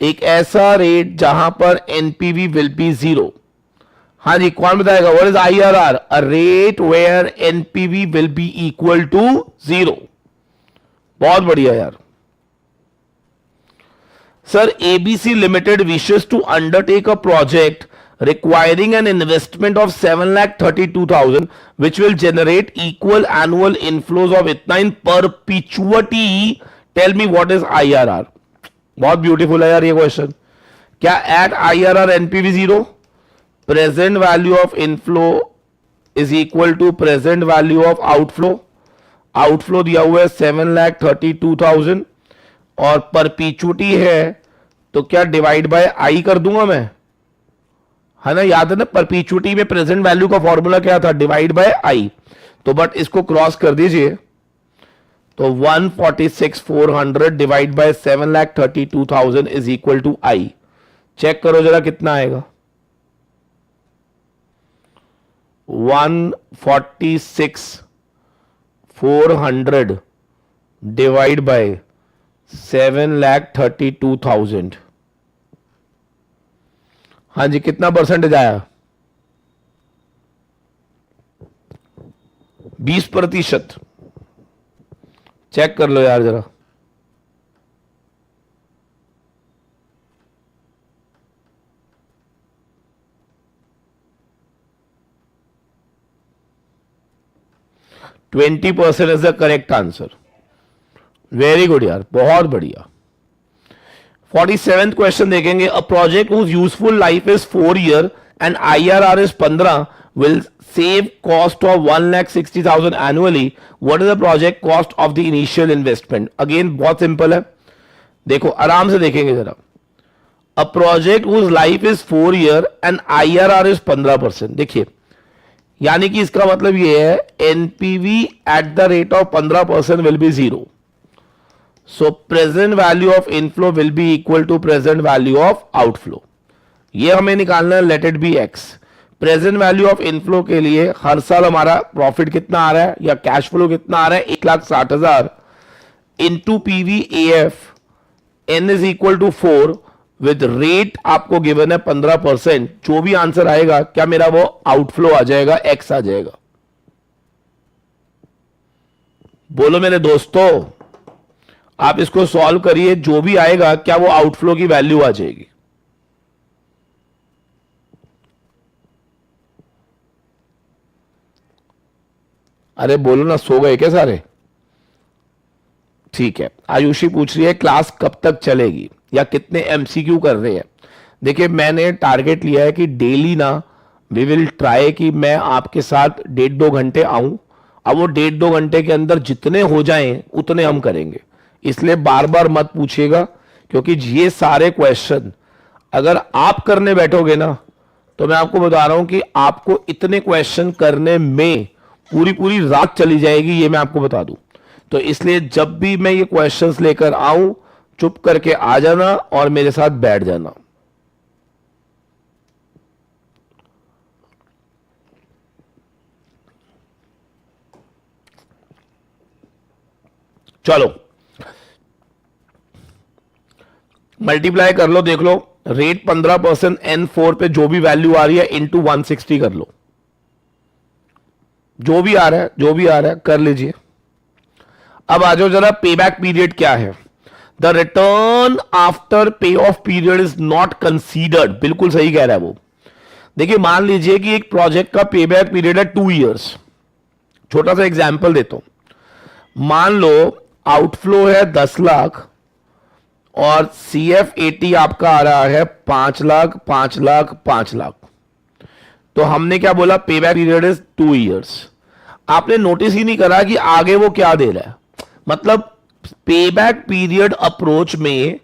एक ऐसा रेट जहां पर NPV विल बी 0। हाँ जी, कौन बताएगा? What is IRR? A rate where NPV will be equal to 0। बहुत बढ़िया यार। Sir, ABC Limited wishes to undertake a project requiring an investment of 7,32,000 which will generate equal annual inflows of इतना in perpetuity. Tell me what is IRR? बहुत beautiful है यार ये question. क्या at IRR NPV 0? Present value of inflow is equal to present value of outflow. Outflow दिया हुआ है 7,32,000 और परपीचुटी है, तो क्या डिवाइड बाय आई कर दूंगा मैं, है ना? याद है ना परपीचुटी में प्रेजेंट वैल्यू का फॉर्मूला क्या था? Divide by I. तो बट इसको क्रॉस कर दीजिए, तो 146,400 divide by 7,32,000 is equal to I. Check करो जरा कितना आएगा। 146,400 डिवाइड बाय 7,32,000। हाँ जी, कितना परसेंटेज आया? 20%। चेक कर लो यार जरा। %20 is the correct answer. Very good यार, बहुत बढ़िया। 47th क्वेश्चन देखेंगे। A project whose useful life is 4 year and IRR is 15 will save cost of 1,60,000 annually. What is the project cost of the initial investment? Again बहुत simple है, देखो आराम से देखेंगे जरा। A project whose life is 4 year and IRR is 15%। देखिए, यानी कि इसका मतलब ये है NPV at the rate of 15% will be 0। So present value of inflow will be equal to present value of outflow. ये हमें निकालना है, let it be X. Present value of inflow के लिए हर साल हमारा प्रॉफिट कितना आ रहा है या कैश फ्लो कितना आ रहा है? 1,60,000 into PVAF n is equal to 4 with rate आपको गिवन है 15%। जो भी आंसर आएगा क्या मेरा वो आउटफ्लो आ जाएगा, एक्स आ जाएगा? बोलो मेरे दोस्तों, आप इसको सॉल्व करिए, जो भी आएगा क्या वो आउटफ्लो की वैल्यू आ जाएगी? अरे बोलो ना, सो गए क्या सारे? ठीक है। आयुषी पूछ रही है क्लास कब तक चलेगी या कितने MCQ कर रहे हैं? देखिए, मैंने टारगेट लिया है कि डेली ना वी विल ट्राई कि मैं आपके साथ 1.5-2 घंटे आऊं। अब वो 1.5-2 घंटे के अंदर जितने हो जाएं उतने हम करेंगे, इसलिए बार बार मत पूछिएगा, क्योंकि ये सारे क्वेश्चन अगर आप करने बैठोगे ना तो मैं आपको बता रहा हूं कि आपको इतने क्वेश्चन करने में पूरी पूरी रात चली जाएगी, ये मैं आपको बता दूं। तो इसलिए जब भी मैं ये क्वेश्चंस लेकर आऊं, चुप करके आ जाना और मेरे साथ बैठ जाना। चलो मल्टीप्लाई कर लो, देख लो रेट 15% N4 पे जो भी वैल्यू आ रही है इंटू 160 कर लो। जो भी आ रहा है, जो भी आ रहा है कर लीजिए। अब आ जाओ जरा, पे बैक पीरियड क्या है? द रिटर्न आफ्टर पे of period is not considered. बिल्कुल सही कह रहा है वो। देखिए, मान लीजिए कि एक प्रोजेक्ट का पे बैक पीरियड है 2 इयर्स। छोटा सा एग्जांपल देता हूं। मान लो आउटफ्लो है 10 लाख और CF80 आपका आ रहा है 5 लाख, 5 लाख, 5 लाख। तो हमने क्या बोला? पे बैक पीरियड इज 2 इयर्स। आपने नोटिस ही नहीं करा कि आगे वो क्या दे रहा है। मतलब पे बैक पीरियड अप्रोच में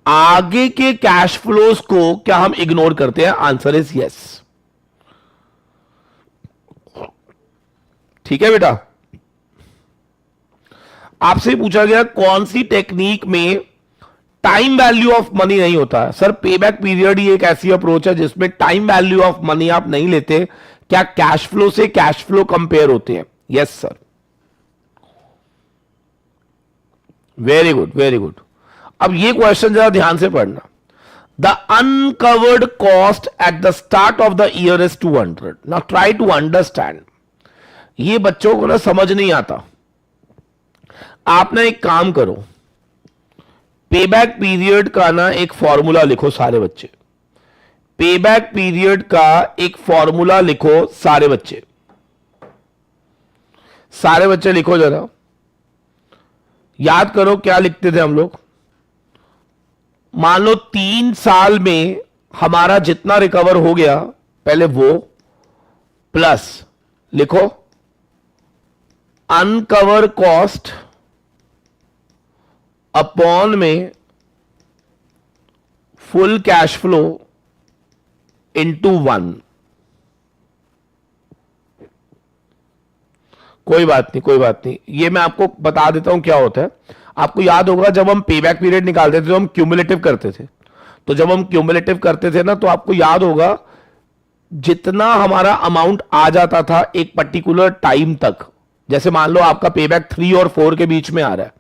आगे के कैश फ्लोज को क्या हम इग्नोर करते हैं? Answer is yes. ठीक है बेटा। आपसे पूछा गया कौन सी टेक्निक में टाइम वैल्यू ऑफ मनी नहीं होता है? सर, पे बैक पीरियड ही एक ऐसी अप्रोच है जिसमें टाइम वैल्यू ऑफ मनी आप नहीं लेते। क्या कैश फ्लो से कैश फ्लो कंपेयर होते हैं? Yes sir. Very good, very good. अब ये क्वेश्चन जरा ध्यान से पढ़ना। The uncovered cost at the start of the year is 200। Now try to understand. ये बच्चों को ना समझ नहीं आता। आप ना एक काम करो, पे बैक पीरियड का ना एक फॉर्मूला लिखो सारे बच्चे। पे बैक पीरियड का एक फॉर्मूला लिखो सारे बच्चे। सारे बच्चे लिखो जरा, याद करो क्या लिखते थे हम लोग। मान लो 3 साल में हमारा जितना रिकवर हो गया पहले वो, प्लस लिखो अनकवर कॉस्ट अपॉन में फुल कैश फ्लो इंटू 1। कोई बात नहीं, कोई बात नहीं, ये मैं आपको बता देता हूं क्या होता है। आपको याद होगा जब हम पे बैक पीरियड निकालते थे तो हम क्यूमुलेटिव करते थे। तो जब हम क्यूमुलेटिव करते थे ना, तो आपको याद होगा जितना हमारा अमाउंट आ जाता था एक पर्टिकुलर टाइम तक, जैसे मान लो आपका पेबैक 3 और 4 के बीच में आ रहा है,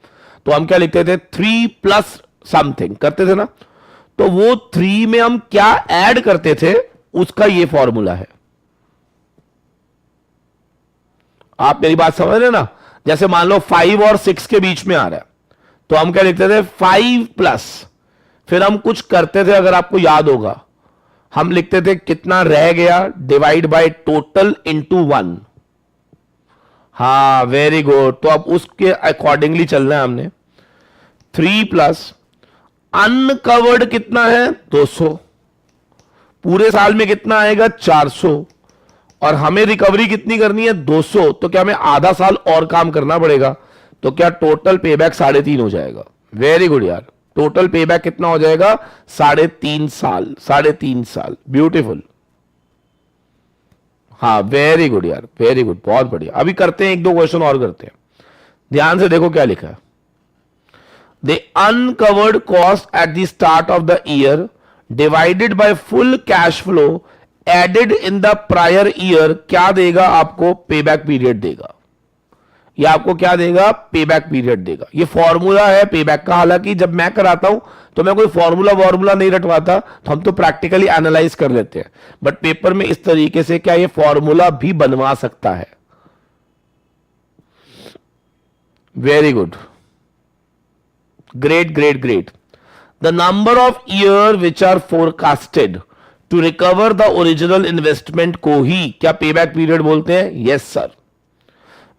तो हम क्या लिखते थे, 3 प्लस समथिंग करते थे ना, तो वो 3 में हम क्या ऐड करते थे उसका ये फॉर्मूला है। आप मेरी बात समझ रहे ना? जैसे मान लो 5 और 6 के बीच में आ रहा है, तो हम क्या लिखते थे, 5 प्लस, फिर हम कुछ करते थे, अगर आपको याद होगा, हम लिखते थे कितना रह गया डिवाइड बाय टोटल इनटू 1। हाँ, वेरी गुड। तो अब उसके अकॉर्डिंगली चलना है हमने। 3 प्लस अनकवर्ड कितना है, 200, पूरे साल में कितना आएगा, 400, और हमें रिकवरी कितनी करनी है, 200, तो क्या हमें आधा साल और काम करना पड़ेगा, तो क्या टोटल पेबैक 3.5 हो जाएगा। वेरी गुड यार, टोटल पेबैक कितना हो जाएगा, 3.5 साल, 3.5 साल। ब्यूटीफुल। हाँ, वेरी गुड यार, वेरी गुड, बहुत बढ़िया। अभी करते हैं, 1-2 क्वेश्चन और करते हैं। ध्यान से देखो क्या लिखा है। The uncovered cost at the start of the year divided by full cash flow added in the prior year क्या देगा आपको, पेबैक पीरियड देगा। ये आपको क्या देगा, पेबैक पीरियड देगा। ये फॉर्मूला है पेबैक का। हालांकि जब मैं कराता हूं तो मैं कोई फॉर्मूला नहीं रटवाता, तो हम तो प्रैक्टिकली एनालाइज कर लेते हैं, बट पेपर में इस तरीके से क्या ये फॉर्मूला भी बनवा सकता है। Very good, great great great. The number of year which are forecasted to recover the original investment को ही क्या पेबैक पीरियड बोलते हैं। Yes sir.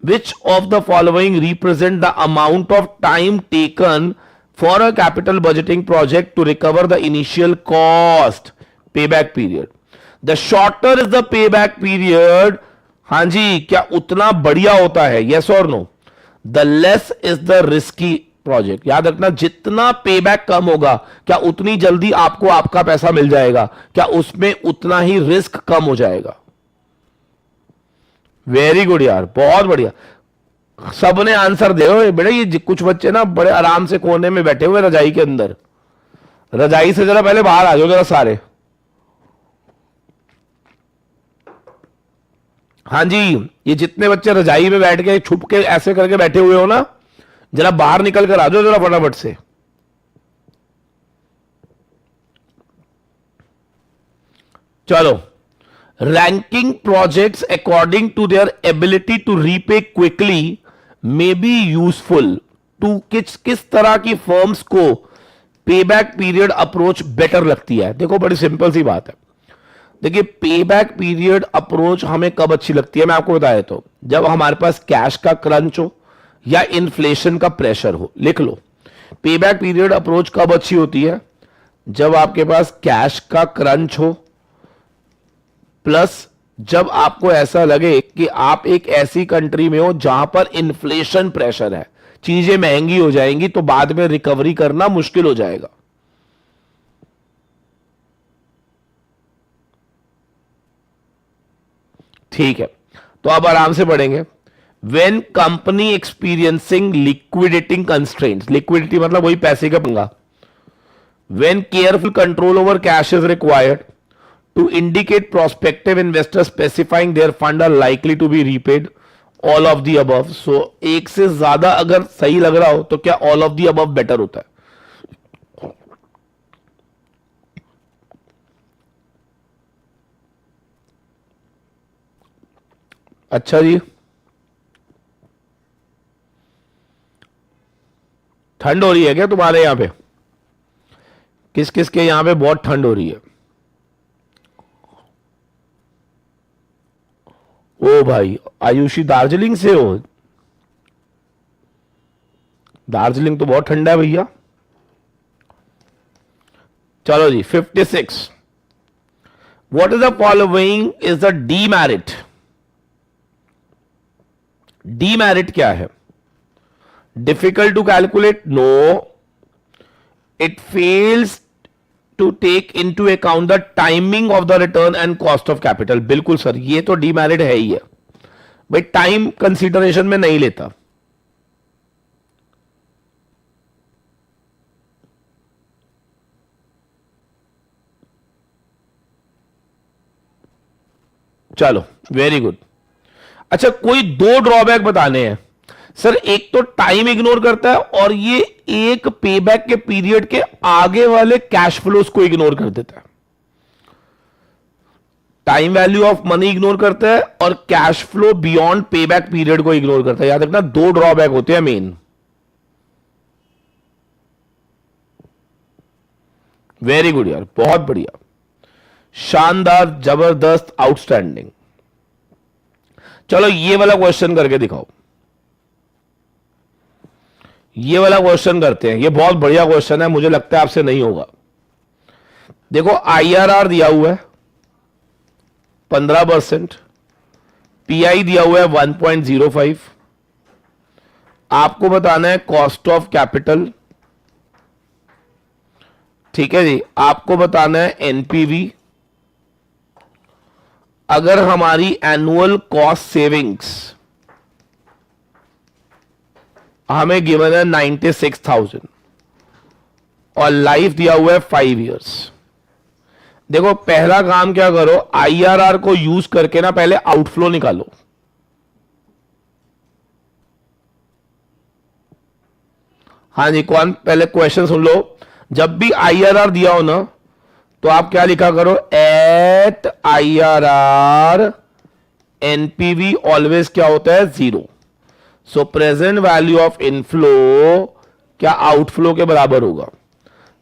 Which of the following represent the amount of time taken for a capital budgeting project to recover the initial cost, payback period. The shorter is the payback period, हां जी, क्या उतना बढ़िया होता है, yes और no. The less is the risky project. याद रखना, जितना पेबैक कम होगा, क्या उतनी जल्दी आपको आपका पैसा मिल जाएगा, क्या उसमें उतना ही रिस्क कम हो जाएगा। वेरी गुड यार, बहुत बढ़िया, सबने आंसर दे हो बेटा। ये कुछ बच्चे ना बड़े आराम से कोने में बैठे हुए रजाई के अंदर, रजाई से जरा पहले बाहर आ जाओ जरा सारे। हाँ जी, ये जितने बच्चे रजाई में बैठ के छुप के ऐसे करके बैठे हुए हो ना, जरा बाहर निकल कर आ जाओ जरा फटाफट से। चलो, ranking projects according to their ability to repay quickly may be useful to किस तरह की फर्म्स को पेबैक पीरियड अप्रोच बेटर लगती है। देखो, बड़ी सिंपल सी बात है। देखिए, पेबैक पीरियड अप्रोच हमें कब अच्छी लगती है, मैं आपको बताया, तो जब हमारे पास कैश का क्रंच हो या इन्फ्लेशन का प्रेशर हो। लिख लो, पेबैक पीरियड अप्रोच कब अच्छी होती है, जब आपके पास कैश का क्रंच हो, प्लस जब आपको ऐसा लगे कि आप एक ऐसी कंट्री में हो जहां पर इन्फ्लेशन प्रेशर है, चीजें महंगी हो जाएंगी, तो बाद में रिकवरी करना मुश्किल हो जाएगा। ठीक है, तो अब आराम से पढ़ेंगे। When company experiencing liquidating constraints, liquidity मतलब वही पैसे का पंगा। When careful control over cash is required to indicate prospective investors specifying their fund are likely to be repaid, all of the above। So एक से ज्यादा अगर सही लग रहा हो तो क्या all of the above better होता है। अच्छा जी, ठंड हो रही है क्या तुम्हारे यहां पे? किस किस के यहां पे बहुत ठंड हो रही है? ओ भाई, आयुषी दार्जिलिंग से हो? दार्जिलिंग तो बहुत ठंडा है भैया। चलो जी, 56। What is the following is the demerit. Demerit क्या है? Difficult to calculate, no. It fails to take into account the timing of the return and cost of capital. बिल्कुल सर, ये तो डीमेरिट है ही है भाई, टाइम कंसीडरेशन में नहीं लेता। चलो वेरी गुड। अच्छा कोई दो ड्रॉबैक बताने हैं सर। एक तो टाइम इग्नोर करता है और ये एक पेबैक के पीरियड के आगे वाले कैश फ्लोज को इग्नोर कर देता है। Time value of money ignore करता है और cash flow beyond payback period को इग्नोर करता है। याद रखना दो ड्रॉबैक होते हैं मेन। वेरी गुड यार, बहुत बढ़िया, शानदार, जबरदस्त, आउटस्टैंडिंग। चलो ये वाला क्वेश्चन करके दिखाओ। ये वाला क्वेश्चन करते हैं, ये बहुत बढ़िया क्वेश्चन है, मुझे लगता है आपसे नहीं होगा। देखो आईआरआर दिया हुआ है 15%, पीआई दिया हुआ है 1.05, आपको बताना है कॉस्ट ऑफ कैपिटल, ठीक है जी, आपको बताना है एनपीवी। अगर हमारी एनुअल कॉस्ट सेविंग्स हमें गिवन है 96,000 और लाइफ दिया हुआ है 5 इयर्स। देखो पहला काम क्या करो, आईआरआर को यूज करके ना पहले आउटफ्लो निकालो। हाँ जी, कौन पहले क्वेश्चन सुन लो। जब भी आईआरआर दिया हो ना तो आप क्या लिखा करो, एट आईआरआर एनपीवी ऑलवेज क्या होता है, 0। So present value of inflow क्या आउटफ्लो के बराबर होगा,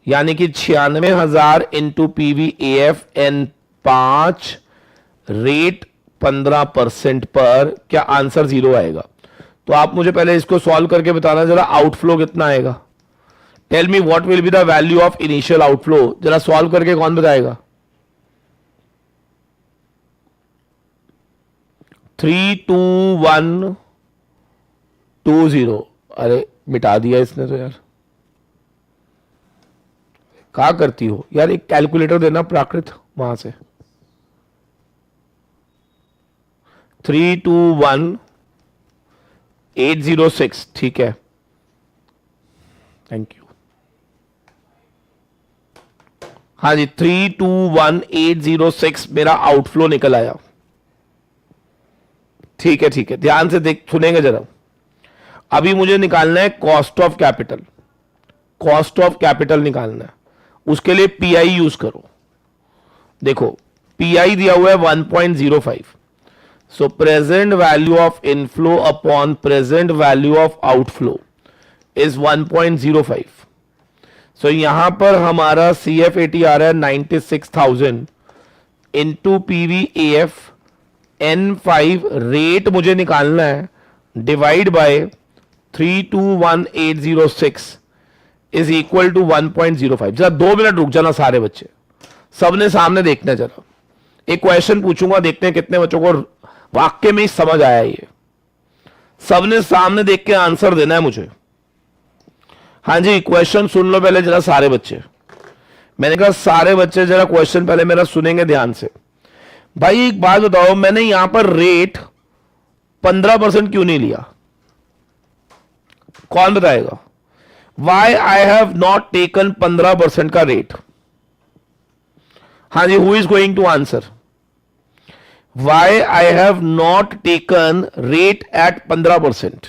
यानी कि 96,000 into PV F N 5 rate 15% पर क्या आंसर 0 आएगा। तो आप मुझे पहले इसको सॉल्व करके बताना जरा, आउटफ्लो कितना आएगा। Tell me what will be the value of initial outflow. जरा सॉल्व करके कौन बताएगा। 32120। अरे मिटा दिया इसने तो यार, क्या करती हो यार, एक कैलकुलेटर देना प्राकृत वहां से। 321,806, ठीक है, थैंक यू। हाँ जी 321,806 मेरा आउटफ्लो निकल आया। ठीक है ठीक है, ध्यान से देख सुनेंगे जरा। अभी मुझे निकालना है cost of capital. Cost of capital निकालना है, उसके लिए पीआई यूज करो। देखो पीआई दिया हुआ है 1.05। सो present value of inflow upon present value of outflow is 1.05। सो यहां पर हमारा CF80 आ रहा है 96,000 इंटू PVAF N5 रेट मुझे निकालना है, divide by 321,806 is equal to 1.05। जरा 2 मिनट रुक जाना सारे बच्चे, सबने सामने देखना। जरा एक क्वेश्चन पूछूंगा, देखते हैं कितने बच्चों को वाक्य में ही समझ आया। ये सबने सामने देख के आंसर देना है मुझे। हाँ जी क्वेश्चन सुन लो पहले जरा सारे बच्चे। मैंने कहा सारे बच्चे जरा क्वेश्चन पहले मेरा सुनेंगे ध्यान से। भाई एक बात बताओ, मैंने यहां पर रेट 15% क्यों नहीं लिया, कौन बताएगा। Why I have not taken 15% का रेट। हाँ जी, who is going to answer. Why I have not taken rate at 15%।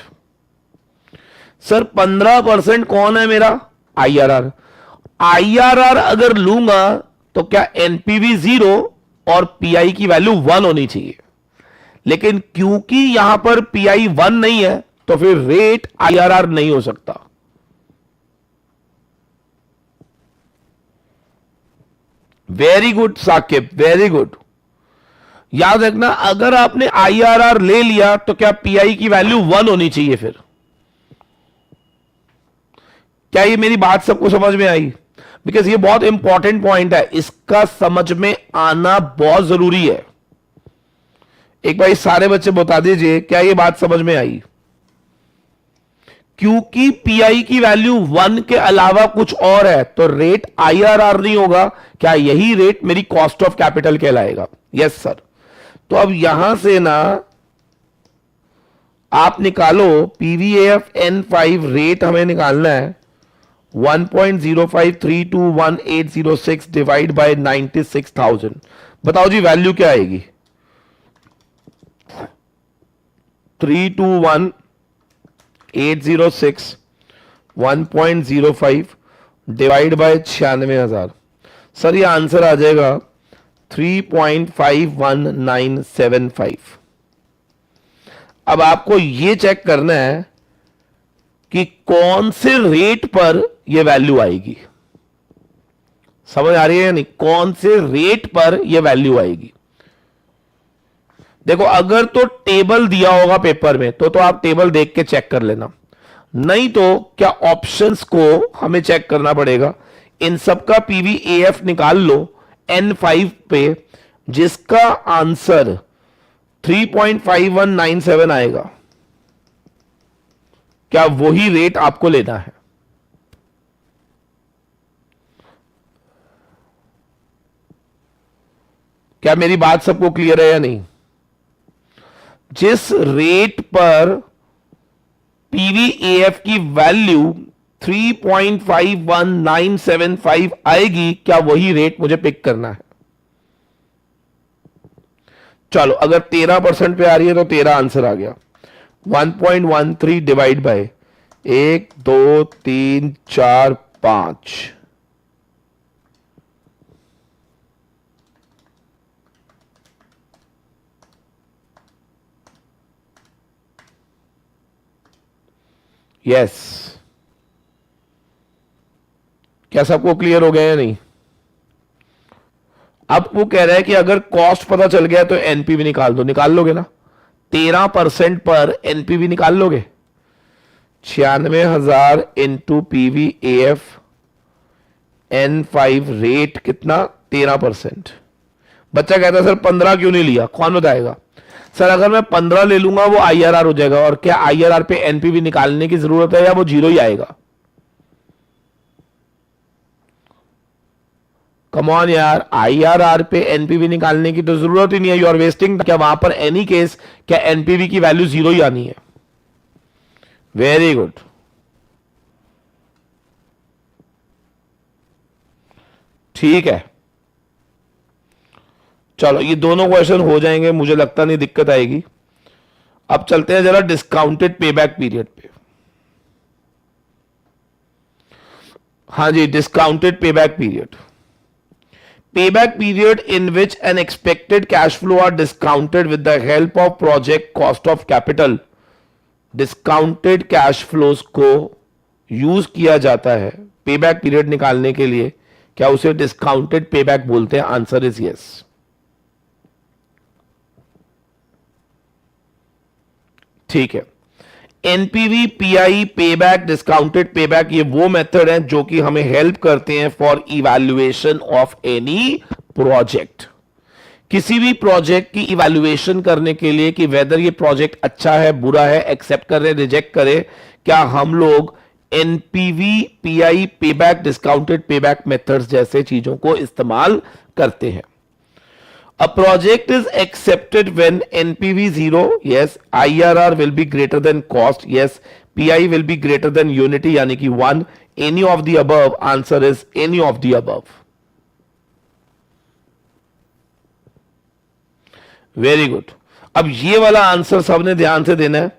Sir 15% कौन है मेरा, आईआरआर। आईआरआर अगर लूंगा तो क्या एनपीवी 0 और पीआई की वैल्यू 1 होनी चाहिए, लेकिन क्योंकि यहां पर पीआई 1 नहीं है तो फिर रेट आईआरआर नहीं हो सकता। Very good Saqib, very good. याद रखना अगर आपने आईआरआर ले लिया तो क्या पीआई की वैल्यू 1 होनी चाहिए। फिर क्या ये मेरी बात सबको समझ में आई, बिकॉज ये बहुत इंपॉर्टेंट पॉइंट है, इसका समझ में आना बहुत जरूरी है। एक बार सारे बच्चे बता दीजिए क्या ये बात समझ में आई। क्योंकि पीआई की वैल्यू 1 के अलावा कुछ और है तो रेट आईआरआर नहीं होगा, क्या यही रेट मेरी कॉस्ट ऑफ कैपिटल कहलाएगा। Yes sir. तो अब यहां से ना आप निकालो पीवीएफ N5 रेट हमें निकालना है 1.05321,806 डिवाइड बाय 96,000। बताओ जी वैल्यू क्या आएगी। 321,806 1.05 डिवाइड बाय 96,000। सर ये आंसर आ जाएगा 3.51975। अब आपको ये चेक करना है कि कौन से रेट पर यह वैल्यू आएगी। समझ आ रही है या नहीं? कौन से रेट पर यह वैल्यू आएगी। देखो अगर तो टेबल दिया होगा पेपर में तो आप टेबल देख के चेक कर लेना, नहीं तो क्या ऑप्शंस को हमें चेक करना पड़ेगा। इन सबका पीवीएएफ निकाल लो N5 पे, जिसका आंसर 3.5197 आएगा। क्या वही रेट आपको लेना है? क्या मेरी बात सबको क्लियर है या नहीं? जिस रेट पर पीवीएएफ की वैल्यू 3.51975 आएगी, क्या वही रेट मुझे पिक करना है? चलो अगर 13% पे आ रही है तो 13 आंसर आ गया। 1.13 डिवाइड बाय 1 2 3 4 5। यस, क्या सबको क्लियर हो गया या नहीं? अब वो कह रहा है कि अगर कॉस्ट पता चल गया तो एनपीवी निकाल दो। निकाल लोगे ना? 13% पर एनपीवी निकाल लोगे? 96,000 इंटू पीवीएएफ N5 रेट कितना? 13%। बच्चा कहता है सर 15 क्यों नहीं लिया? कौन बताएगा? सर अगर मैं 15 ले लूंगा वो आईआरआर हो जाएगा। और क्या आईआरआर पे एनपीवी निकालने की जरूरत है या वो जीरो ही आएगा? कम ऑन यार, आईआरआर पे एनपीवी निकालने की तो जरूरत ही नहीं है। You are wasting. क्या वहां पर एनी केस क्या एनपीवी की वैल्यू जीरो ही आनी है? Very good. ठीक है, चलो ये दोनों क्वेश्चन हो जाएंगे, मुझे लगता नहीं दिक्कत आएगी। अब चलते हैं जरा डिस्काउंटेड पेबैक पीरियड पे। हाँ जी, discounted payback period. Payback period in which an expected cash flow are discounted with the help of project cost of capital। Discounted cash flows को यूज किया जाता है पेबैक पीरियड निकालने के लिए। क्या उसे डिस्काउंटेड पेबैक बोलते हैं? Answer is yes. ठीक है, NPV, pi, payback, discounted payback, ये वो मेथड हैं जो कि हमें हेल्प करते हैं for evaluation of any project. किसी भी प्रोजेक्ट की इवैल्यूएशन करने के लिए कि वेदर ये प्रोजेक्ट अच्छा है, बुरा है, एक्सेप्ट करे, रिजेक्ट करे, क्या हम लोग NPV, pi, payback, discounted payback methods जैसे चीजों को इस्तेमाल करते हैं। A project is accepted when NPV 0, yes, IRR will be greater than cost, yes, PI will be greater than unity यानी कि 1, any of the above, answer is any of the above. Very good. अब ये वाला answer सबने ध्यान से देना है।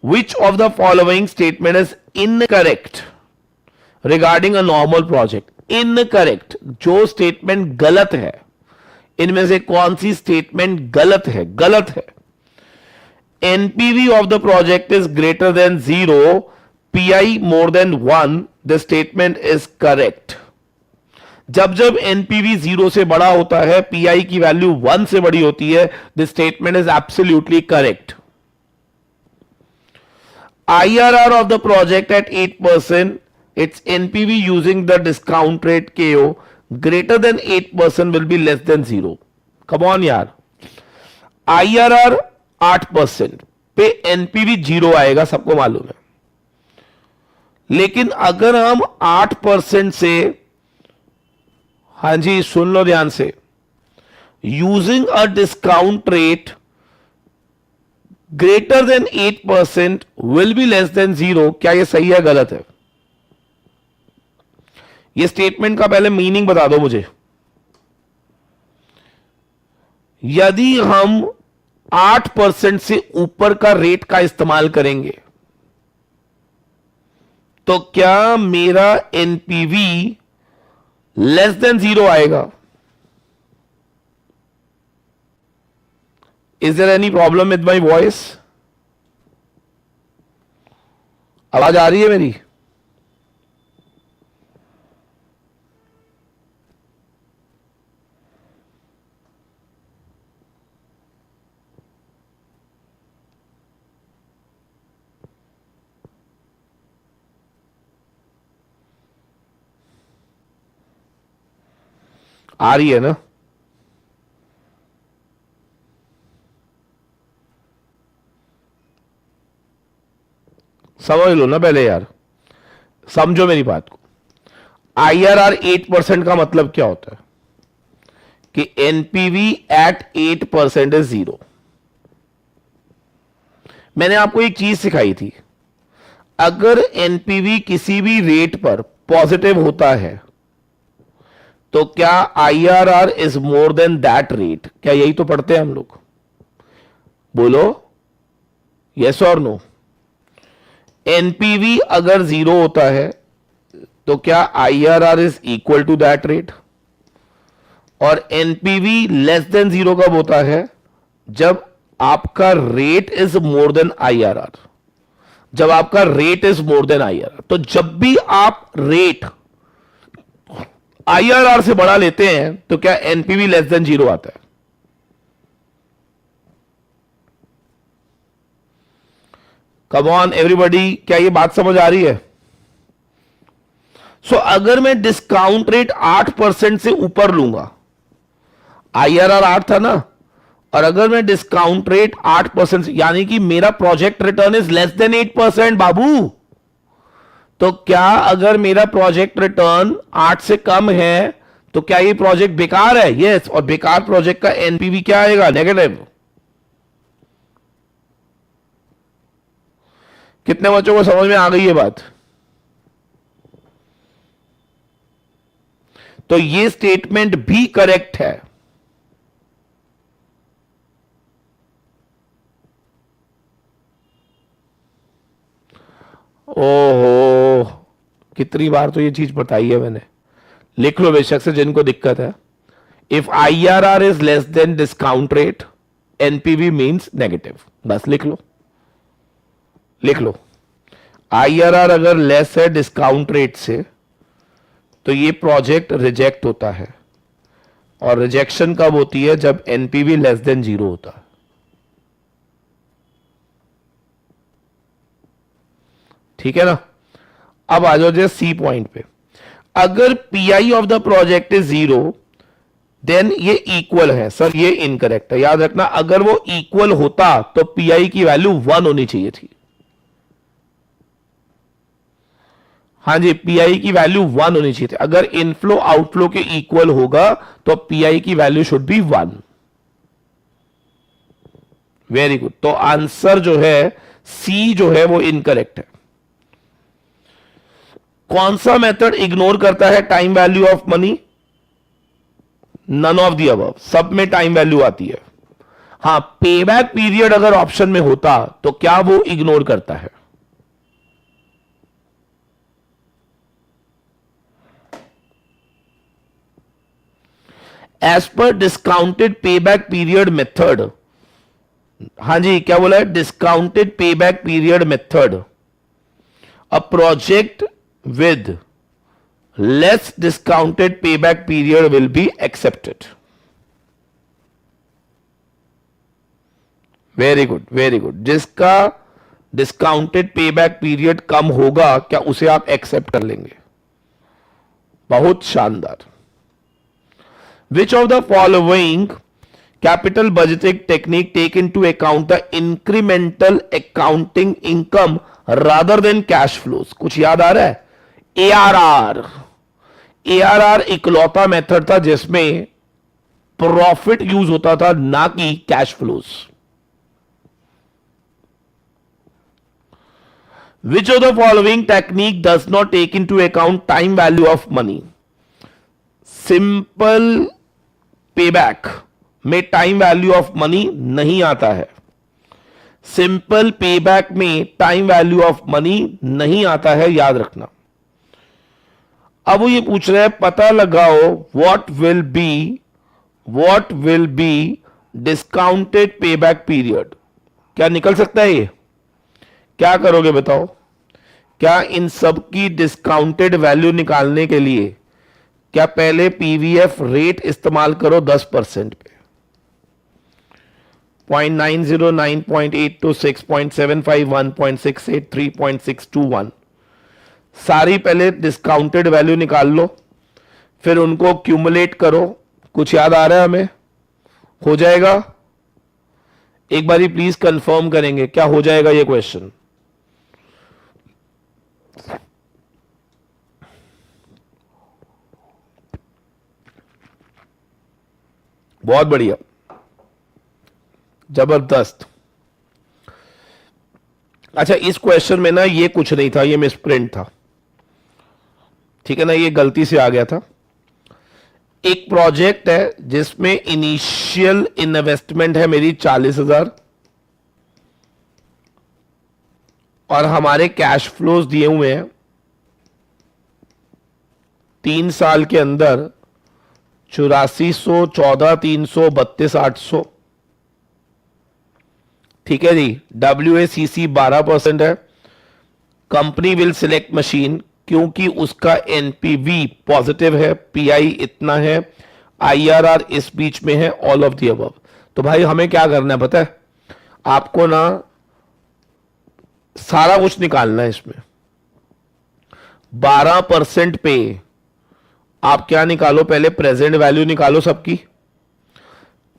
Which of the following statement is incorrect regarding a normal project? Incorrect, जो स्टेटमेंट गलत है, इनमें से कौन सी स्टेटमेंट गलत है? गलत है। NPV of the project is greater than 0, pi more than 1, the statement is correct. जब जब एनपीवी 0 से बड़ा होता है, पीआई की वैल्यू 1 से बड़ी होती है, the statement is absolutely correct. IRR of the project at 8%, its NPV using the discount rate KO greater than 8% will be less than 0. Come on यार, IRR 8% पे NPV 0 आएगा, सबको मालूम है। लेकिन अगर हम 8% से, हाँ जी सुन लो ध्यान से, using a discount rate greater than 8% will be less than 0, क्या ये सही है गलत है? ये स्टेटमेंट का पहले मीनिंग बता दो मुझे। यदि हम 8% से ऊपर का रेट का इस्तेमाल करेंगे तो क्या मेरा एनपीवी लेस देन 0 आएगा? Is there any problem with my voice? आवाज आ रही है मेरी? आ रही है ना? समझ लो ना पहले यार, समझो मेरी बात को। आईआरआर 8% का मतलब क्या होता है कि एनपीवी एट 8% इज 0। मैंने आपको एक चीज सिखाई थी, अगर एनपीवी किसी भी रेट पर पॉजिटिव होता है तो क्या IRR is more then that rate? क्या यही तो पढ़ते हैं हम लोग? बोलो यस और नो। एनपीवी अगर 0 होता है तो क्या IRR is equal to that rate? और एनपीवी लेस देन 0 कब होता है? जब आपका rate is more than IRR. जब आपका rate is more than IRR, तो जब भी आप रेट आईआरआर से बड़ा लेते हैं तो क्या एनपीवी लेस देन 0 आता है? कम ऑन एवरीबॉडी, क्या ये बात समझ आ रही है? सो अगर मैं डिस्काउंट रेट 8% से ऊपर लूंगा, आईआरआर 8 था ना, और अगर मैं डिस्काउंट रेट 8% यानी कि मेरा project return is less than 8% बाबू, तो क्या अगर मेरा प्रोजेक्ट रिटर्न 8 से कम है तो क्या ये प्रोजेक्ट बेकार है? यस। और बेकार प्रोजेक्ट का एनपीवी क्या आएगा? नेगेटिव। कितने बच्चों को समझ में आ गई ये बात? तो ये स्टेटमेंट भी करेक्ट है। ओहो, कितनी बार तो ये चीज बताई है मैंने। लिख लो बेशक से जिनको दिक्कत है। If IRR is less than discount rate, NPV means negative. बस लिख लो, लिख लो। आईआरआर अगर लेस है डिस्काउंट रेट से तो ये प्रोजेक्ट रिजेक्ट होता है, और रिजेक्शन कब होती है? जब एनपीवी लेस देन 0 होता है। ठीक है ना? अब आ जाओ जैसे सी पॉइंट पे। अगर PI of the project is 0 then ये इक्वल है। सर ये इनकरेक्ट है, याद रखना। अगर वो इक्वल होता तो पीआई की वैल्यू 1 होनी चाहिए थी। हाँ जी, पीआई की वैल्यू 1 होनी चाहिए थी। अगर इनफ्लो आउटफ्लो के इक्वल होगा तो पीआई की value should be 1। Very good. तो आंसर जो है सी जो है वो इनकरेक्ट है। कौन सा मेथड इग्नोर करता है time value of money? None of the above. सब में टाइम वैल्यू आती है। हां, पेबैक पीरियड अगर ऑप्शन में होता तो क्या वो इग्नोर करता है? As per discounted payback period method. हां जी, क्या बोला है? Discounted payback period method, a project with less discounted payback period will be accepted. Very good, very good. जिसका डिस्काउंटेड पेबैक पीरियड कम होगा क्या उसे आप एक्सेप्ट कर लेंगे? बहुत शानदार। Which of the following capital budgeting technique take into account the incremental accounting income rather than cash flows? कुछ याद आ रहा है? ARR। ARR इकलौता मेथड था जिसमें प्रॉफिट यूज होता था, ना कि cash flows. Which of the following technique does not take into account time value of money? Simple payback में टाइम वैल्यू ऑफ मनी नहीं आता है। सिंपल पेबैक में टाइम वैल्यू ऑफ मनी नहीं आता है, याद रखना। अब वो ये पूछ रहे हैं पता लगाओ what will B discounted payback period. क्या निकल सकता है ये? क्या करोगे बताओ? क्या इन सब की डिस्काउंटेड वैल्यू निकालने के लिए क्या पहले पीवीएफ रेट इस्तेमाल करो 10% पे? 0.90, 9.82, 6.75, 1.68, 3.621 सारी पहले डिस्काउंटेड वैल्यू निकाल लो, फिर उनको क्यूमुलेट करो। कुछ याद आ रहा है हमें? हो जाएगा? एक बारी प्लीज कंफर्म करेंगे क्या हो जाएगा ये क्वेश्चन? बहुत बढ़िया, जबरदस्त। अच्छा, इस क्वेश्चन में ना ये कुछ नहीं था, ये मिसप्रिंट था, ठीक है ना, ये गलती से आ गया था। एक प्रोजेक्ट है जिसमें इनिशियल इन्वेस्टमेंट है मेरी 40,000 और हमारे कैश फ्लोज दिए हुए हैं 3 साल के अंदर 8400, 14, 300, 32, 800। ठीक है जी। WACC 12% है। कंपनी विल सिलेक्ट मशीन क्योंकि उसका एनपीवी पॉजिटिव है, पीआई इतना है, आईआरआर इस बीच में है, ऑल ऑफ दी अबव। तो भाई हमें क्या करना है पता है आपको? ना सारा कुछ निकालना है इसमें। 12% पे आप क्या निकालो? पहले प्रेजेंट वैल्यू निकालो सबकी,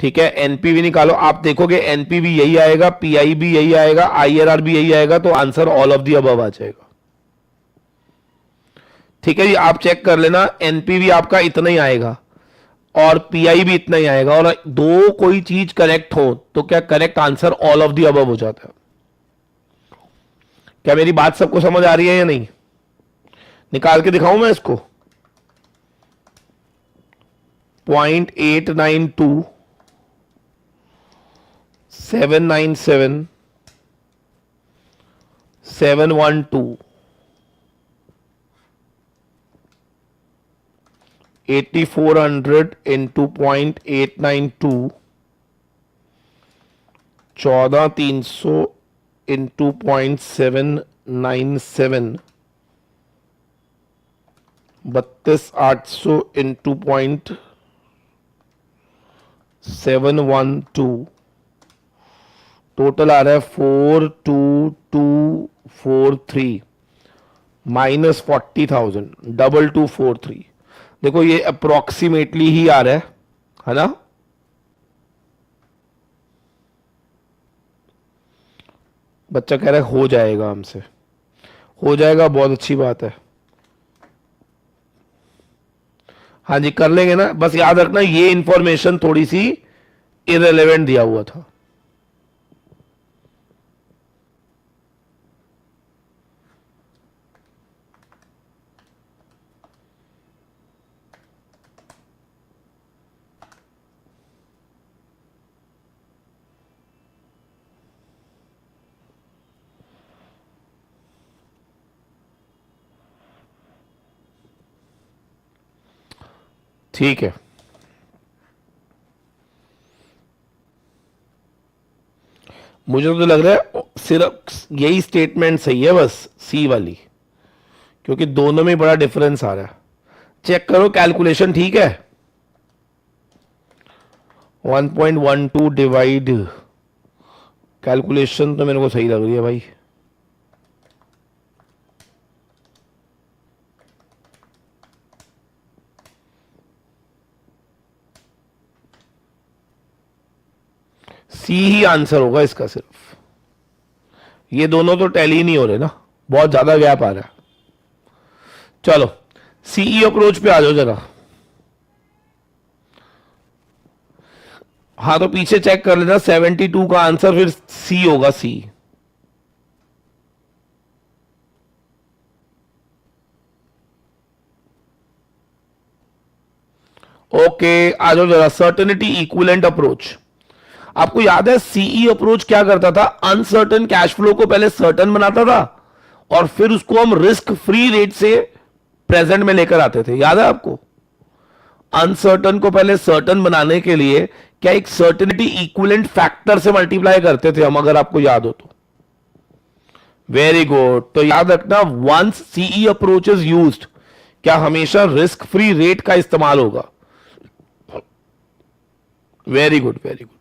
ठीक है। एनपीवी निकालो, आप देखोगे एनपीवी यही आएगा, पीआई भी यही आएगा, आईआरआर भी यही आएगा, तो answer all of the above आ जाएगा। ठीक है जी, आप चेक कर लेना, एनपीवी आपका इतना ही आएगा और पीआई भी इतना ही आएगा, और दो कोई चीज करेक्ट हो तो क्या correct answer all of the above हो जाता है। क्या मेरी बात सबको समझ आ रही है या नहीं? निकाल के दिखाऊं मैं इसको? 0.892, 797, 712, 8400 इंटू 0.892, 14300 इंटू 0.797, 32,800 इंटू 0.712, टोटल आ रहा है 42243 माइनस 40,000, 2243। देखो ये अप्रोक्सीमेटली ही आ रहा है ना? बच्चा कह रहा है हो जाएगा, हमसे हो जाएगा, बहुत अच्छी बात है। हाँ जी, कर लेंगे ना। बस याद रखना ये इंफॉर्मेशन थोड़ी सी इररिलेवेंट दिया हुआ था। ठीक है, मुझे तो लग रहा है सिर्फ यही स्टेटमेंट सही है, बस सी वाली, क्योंकि दोनों में बड़ा डिफरेंस आ रहा है। चेक करो कैलकुलेशन ठीक है। 1.12 डिवाइड, कैलकुलेशन तो मेरे को सही लग रही है भाई। सी ही आंसर होगा इसका सिर्फ। ये दोनों तो टैली नहीं हो रहे ना, बहुत ज्यादा गैप आ रहा है। चलो सीई अप्रोच पे आ जाओ जरा। हाँ तो पीछे चेक कर लेना, 72 का आंसर फिर सी होगा, सी। ओके, आ जाओ जरा, सर्टेनिटी इक्विवेलेंट अप्रोच। आपको याद है सीई अप्रोच क्या करता था? अनसर्टेन कैश फ्लो को पहले सर्टेन बनाता था और फिर उसको हम रिस्क फ्री रेट से प्रेजेंट में लेकर आते थे, याद है आपको? अनसर्टन को पहले सर्टन बनाने के लिए क्या एक सर्टेनिटी इक्विवेलेंट फैक्टर से मल्टीप्लाई करते थे हम, अगर आपको याद हो तो। वेरी गुड, तो याद रखना, once CE approach is used, क्या हमेशा रिस्क फ्री रेट का इस्तेमाल होगा। Very good, very good.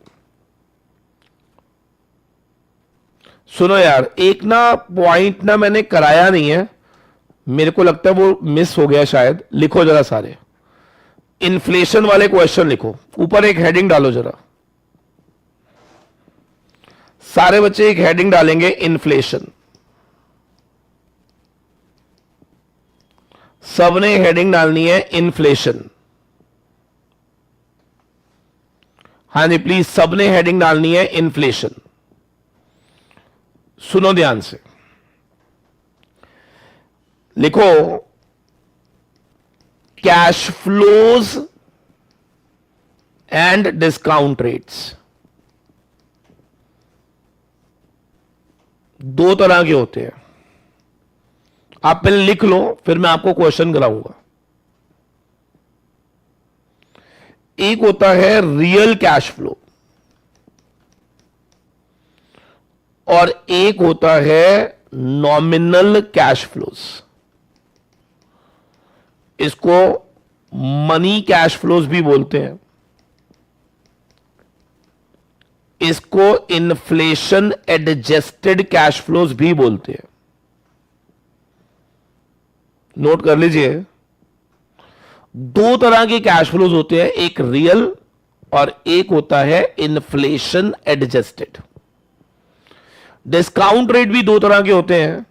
सुनो यार, एक ना पॉइंट ना मैंने कराया नहीं है, मेरे को लगता है वो मिस हो गया शायद। लिखो जरा सारे, इन्फ्लेशन वाले क्वेश्चन लिखो, ऊपर एक हेडिंग डालो जरा। सारे बच्चे एक हेडिंग डालेंगे, इन्फ्लेशन। सबने हेडिंग डालनी है इन्फ्लेशन। हाँ जी प्लीज, सबने हेडिंग डालनी है इन्फ्लेशन। सुनो ध्यान से, लिखो cash flows and discount rates. दो तरह के होते हैं, आप पहले लिख लो, फिर मैं आपको क्वेश्चन कराऊंगा। एक होता है रियल कैश फ्लो और एक होता है नॉमिनल कैश फ्लोज। इसको मनी कैश फ्लोज भी बोलते हैं, इसको इन्फ्लेशन एडजस्टेड कैश फ्लोज भी बोलते हैं। नोट कर लीजिए, दो तरह के कैश फ्लोज होते हैं, एक रियल और एक होता है इन्फ्लेशन एडजस्टेड। डिस्काउंट रेट भी दो तरह के होते हैं,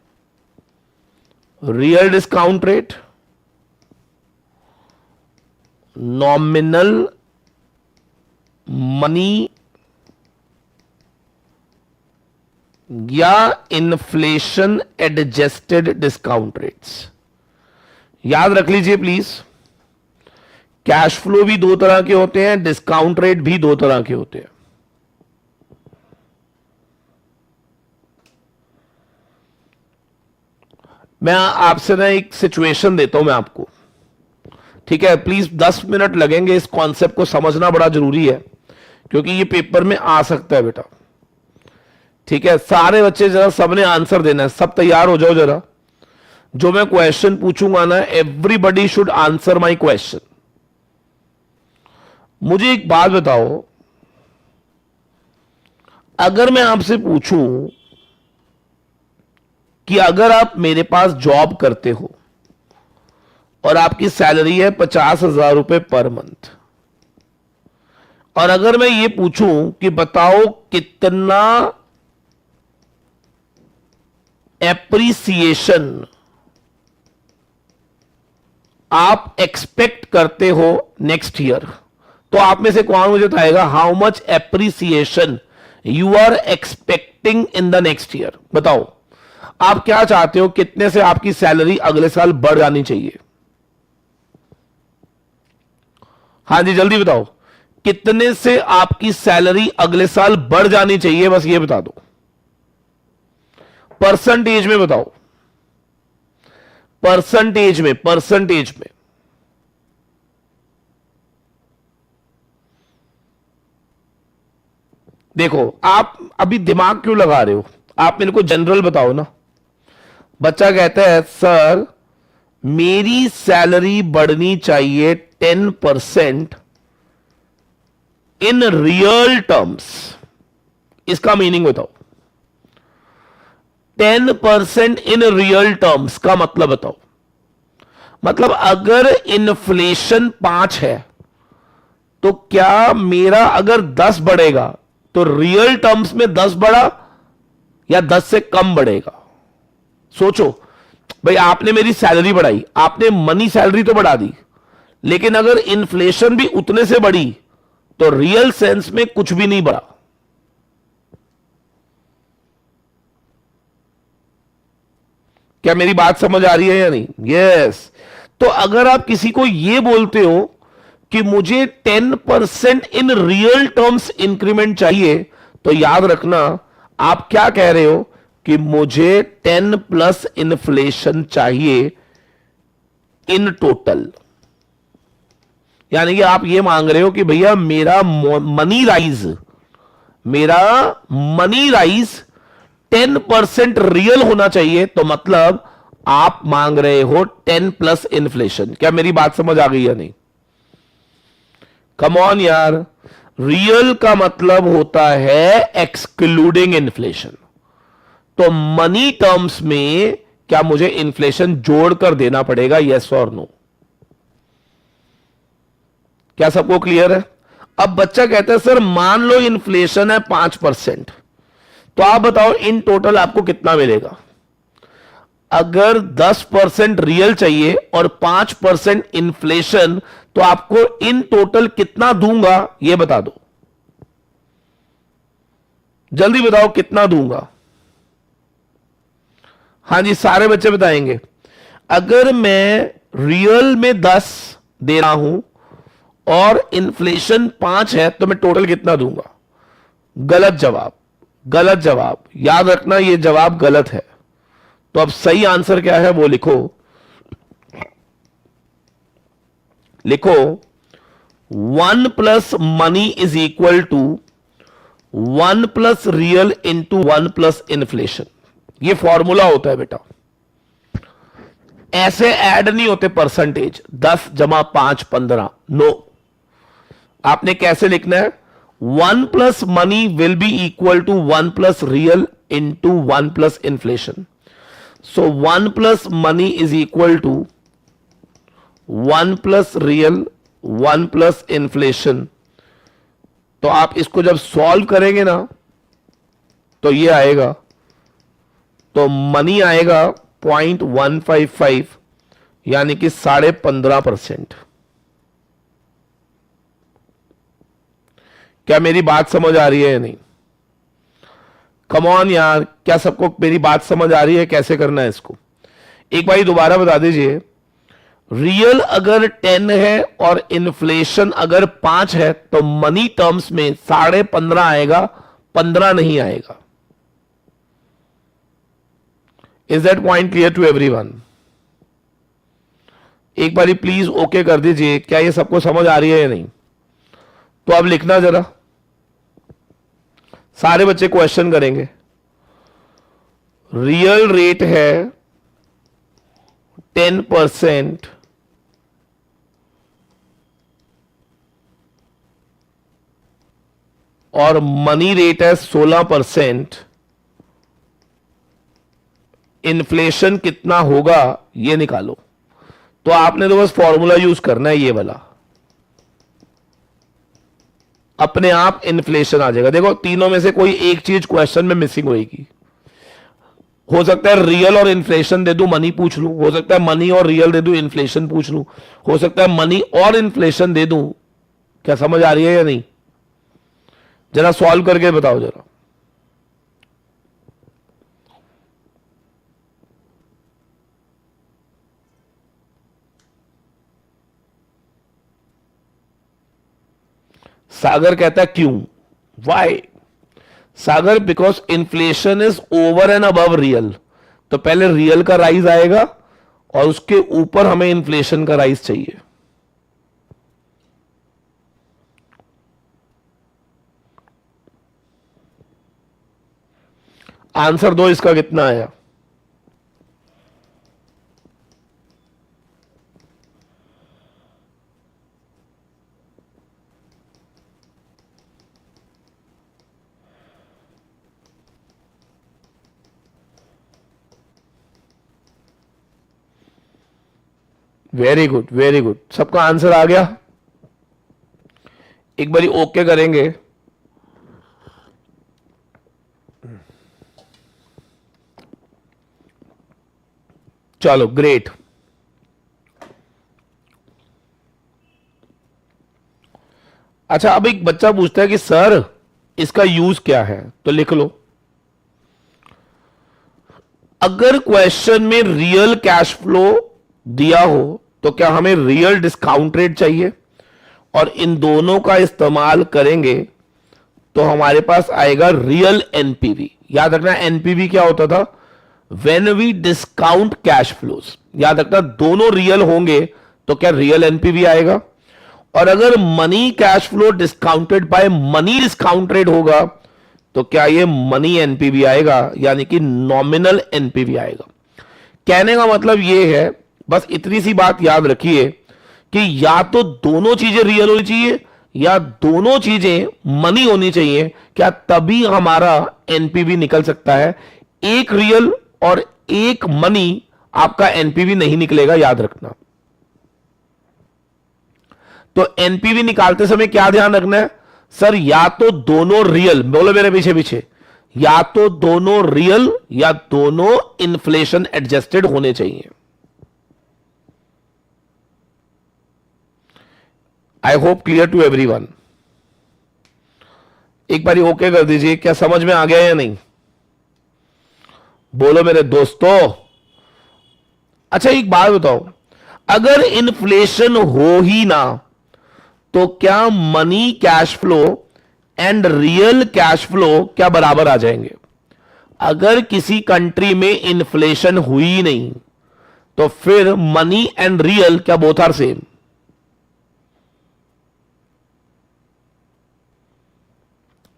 real discount rate, nominal money या इन्फ्लेशन एडजस्टेड डिस्काउंट रेट्स। याद रख लीजिए प्लीज, कैश फ्लो भी दो तरह के होते हैं, डिस्काउंट रेट भी दो तरह के होते हैं। मैं आपसे ना एक सिचुएशन देता हूं मैं आपको, ठीक है? प्लीज 10 मिनट लगेंगे, इस कॉन्सेप्ट को समझना बड़ा जरूरी है क्योंकि ये पेपर में आ सकता है बेटा, ठीक है? सारे बच्चे जरा सबने आंसर देना है, सब तैयार हो जाओ जरा। जो मैं क्वेश्चन पूछूंगा ना, everybody should answer my question. मुझे एक बात बताओ, अगर मैं आपसे पूछूं कि अगर आप मेरे पास जॉब करते हो और आपकी सैलरी है 50,000 रुपए पर मंथ, और अगर मैं ये पूछूं कि बताओ कितना एप्रिसिएशन आप एक्सपेक्ट करते हो नेक्स्ट ईयर, तो आप में से कौन मुझे बताएगा how much appreciation you are expecting in the next year? बताओ आप क्या चाहते हो, कितने से आपकी सैलरी अगले साल बढ़ जानी चाहिए? हां जी जल्दी बताओ, कितने से आपकी सैलरी अगले साल बढ़ जानी चाहिए, बस ये बता दो। परसेंटेज में बताओ, परसेंटेज में, परसेंटेज में। देखो आप अभी दिमाग क्यों लगा रहे हो, आप मेरे को जनरल बताओ ना। बच्चा कहता है सर मेरी सैलरी बढ़नी चाहिए 10% इन रियल टर्म्स। इसका मीनिंग बताओ, 10% इन रियल टर्म्स का मतलब बताओ। मतलब अगर इन्फ्लेशन 5 है तो क्या मेरा अगर 10 बढ़ेगा तो रियल टर्म्स में 10 बढ़ा या 10 से कम बढ़ेगा? सोचो भाई, आपने मेरी सैलरी बढ़ाई, आपने मनी सैलरी तो बढ़ा दी, लेकिन अगर इन्फ्लेशन भी उतने से बढ़ी तो रियल सेंस में कुछ भी नहीं बढ़ा। क्या मेरी बात समझ आ रही है या नहीं? यस। तो अगर आप किसी को यह बोलते हो कि मुझे 10% इन रियल टर्म्स इंक्रीमेंट चाहिए, तो याद रखना आप क्या कह रहे हो कि मुझे 10 प्लस इन्फ्लेशन चाहिए इन टोटल। यानी कि आप ये मांग रहे हो कि भैया मेरा मनी राइज 10% रियल होना चाहिए, तो मतलब आप मांग रहे हो 10 प्लस इन्फ्लेशन। क्या मेरी बात समझ आ गई या नहीं? कम ऑन यार, रियल का मतलब होता है एक्सक्लूडिंग इन्फ्लेशन। तो मनी टर्म्स में क्या मुझे इन्फ्लेशन जोड़कर देना पड़ेगा, यस और नो? क्या सबको क्लियर है? अब बच्चा कहता है सर मान लो इन्फ्लेशन है 5%, तो आप बताओ इन टोटल आपको कितना मिलेगा? अगर 10% रियल चाहिए और 5% इन्फ्लेशन, तो आपको इन टोटल कितना दूंगा ये बता दो, जल्दी बताओ कितना दूंगा। हां जी, सारे बच्चे बताएंगे। अगर मैं रियल में 10 दे रहा हूं और इन्फ्लेशन 5 है, तो मैं टोटल कितना दूंगा? गलत जवाब, गलत जवाब। याद रखना ये जवाब गलत है। तो अब सही आंसर क्या है वो लिखो। लिखो 1 plus money is equal to 1 plus real into 1 plus inflation. ये फॉर्मूला होता है बेटा, ऐसे ऐड नहीं होते परसेंटेज 10 जमा 5 15। नो, आपने कैसे लिखना है? 1 plus money will be equal to 1 plus real into 1 plus inflation. So 1 plus money is equal to 1 plus real 1 plus inflation। तो आप इसको जब सॉल्व करेंगे ना तो ये आएगा, तो मनी आएगा 0.155 यानी कि 15.5%। क्या मेरी बात समझ आ रही है या नहीं? कम ऑन यार, क्या सबको मेरी बात समझ आ रही है? कैसे करना है इसको एक बार दोबारा बता दीजिए। रियल अगर 10 है और इन्फ्लेशन अगर 5 है, तो मनी टर्म्स में 15.5 आएगा, 15 नहीं आएगा। Is that point clear to everyone? एक बारी प्लीज ओके कर दीजिए। क्या ये सबको समझ आ रही है या नहीं? तो अब लिखना जरा, सारे बच्चे क्वेश्चन करेंगे। रियल रेट है 10% और मनी रेट है 16%। इन्फ्लेशन कितना होगा ये निकालो। तो आपने तो बस फॉर्मूला यूज करना है, ये वाला, अपने आप इन्फ्लेशन आ जाएगा। देखो तीनों में से कोई एक चीज क्वेश्चन में मिसिंग होगी। हो सकता है रियल और इन्फ्लेशन दे दूं, मनी पूछ लूं। हो सकता है मनी और रियल दे दूं, इन्फ्लेशन पूछ लूं। हो सकता है मनी और इन्फ्लेशन दे दूं। क्या समझ आ रही है या नहीं? जरा सॉल्व करके बताओ जरा। सागर कहता है क्यों, why? Sagar because inflation is over and above real. तो पहले रियल का राइज आएगा और उसके ऊपर हमें इन्फ्लेशन का राइज चाहिए। आंसर दो, इसका कितना आया? Very good, very good. सबका आंसर आ गया? एक बारी ओके करेंगे। चलो ग्रेट। अच्छा, अब एक बच्चा पूछता है कि सर इसका यूज क्या है, तो लिख लो। अगर क्वेश्चन में रियल कैश फ्लो दिया हो तो क्या हमें रियल डिस्काउंट रेट चाहिए? और इन दोनों का इस्तेमाल करेंगे तो हमारे पास आएगा रियल एनपीवी। याद रखना एनपीवी क्या होता था, when we discount cash flows. याद रखना दोनों रियल होंगे तो क्या रियल एनपीवी आएगा, और अगर money cash flow discounted by money discount rate होगा तो क्या ये मनी एनपीवी आएगा, यानी कि नॉमिनल एनपीवी आएगा। कहने का मतलब ये है, बस इतनी सी बात याद रखिए कि या तो दोनों चीजें रियल होनी चाहिए या दोनों चीजें मनी होनी चाहिए, क्या तभी हमारा एनपीवी निकल सकता है। एक रियल और एक मनी आपका एनपीवी नहीं निकलेगा, याद रखना। तो एनपीवी निकालते समय क्या ध्यान रखना है सर, या तो दोनों रियल, बोलो मेरे पीछे पीछे, या तो दोनों रियल या दोनों इन्फ्लेशन एडजस्टेड होने चाहिए। I hope clear to everyone. एक बार ओके कर दीजिए, क्या समझ में आ गया या नहीं, बोलो मेरे दोस्तों। अच्छा एक बात बताओ, अगर इन्फ्लेशन हो ही ना तो क्या money cash flow and real cash flow क्या बराबर आ जाएंगे। अगर किसी कंट्री में इन्फ्लेशन हुई नहीं तो फिर मनी एंड रियल क्या both are same.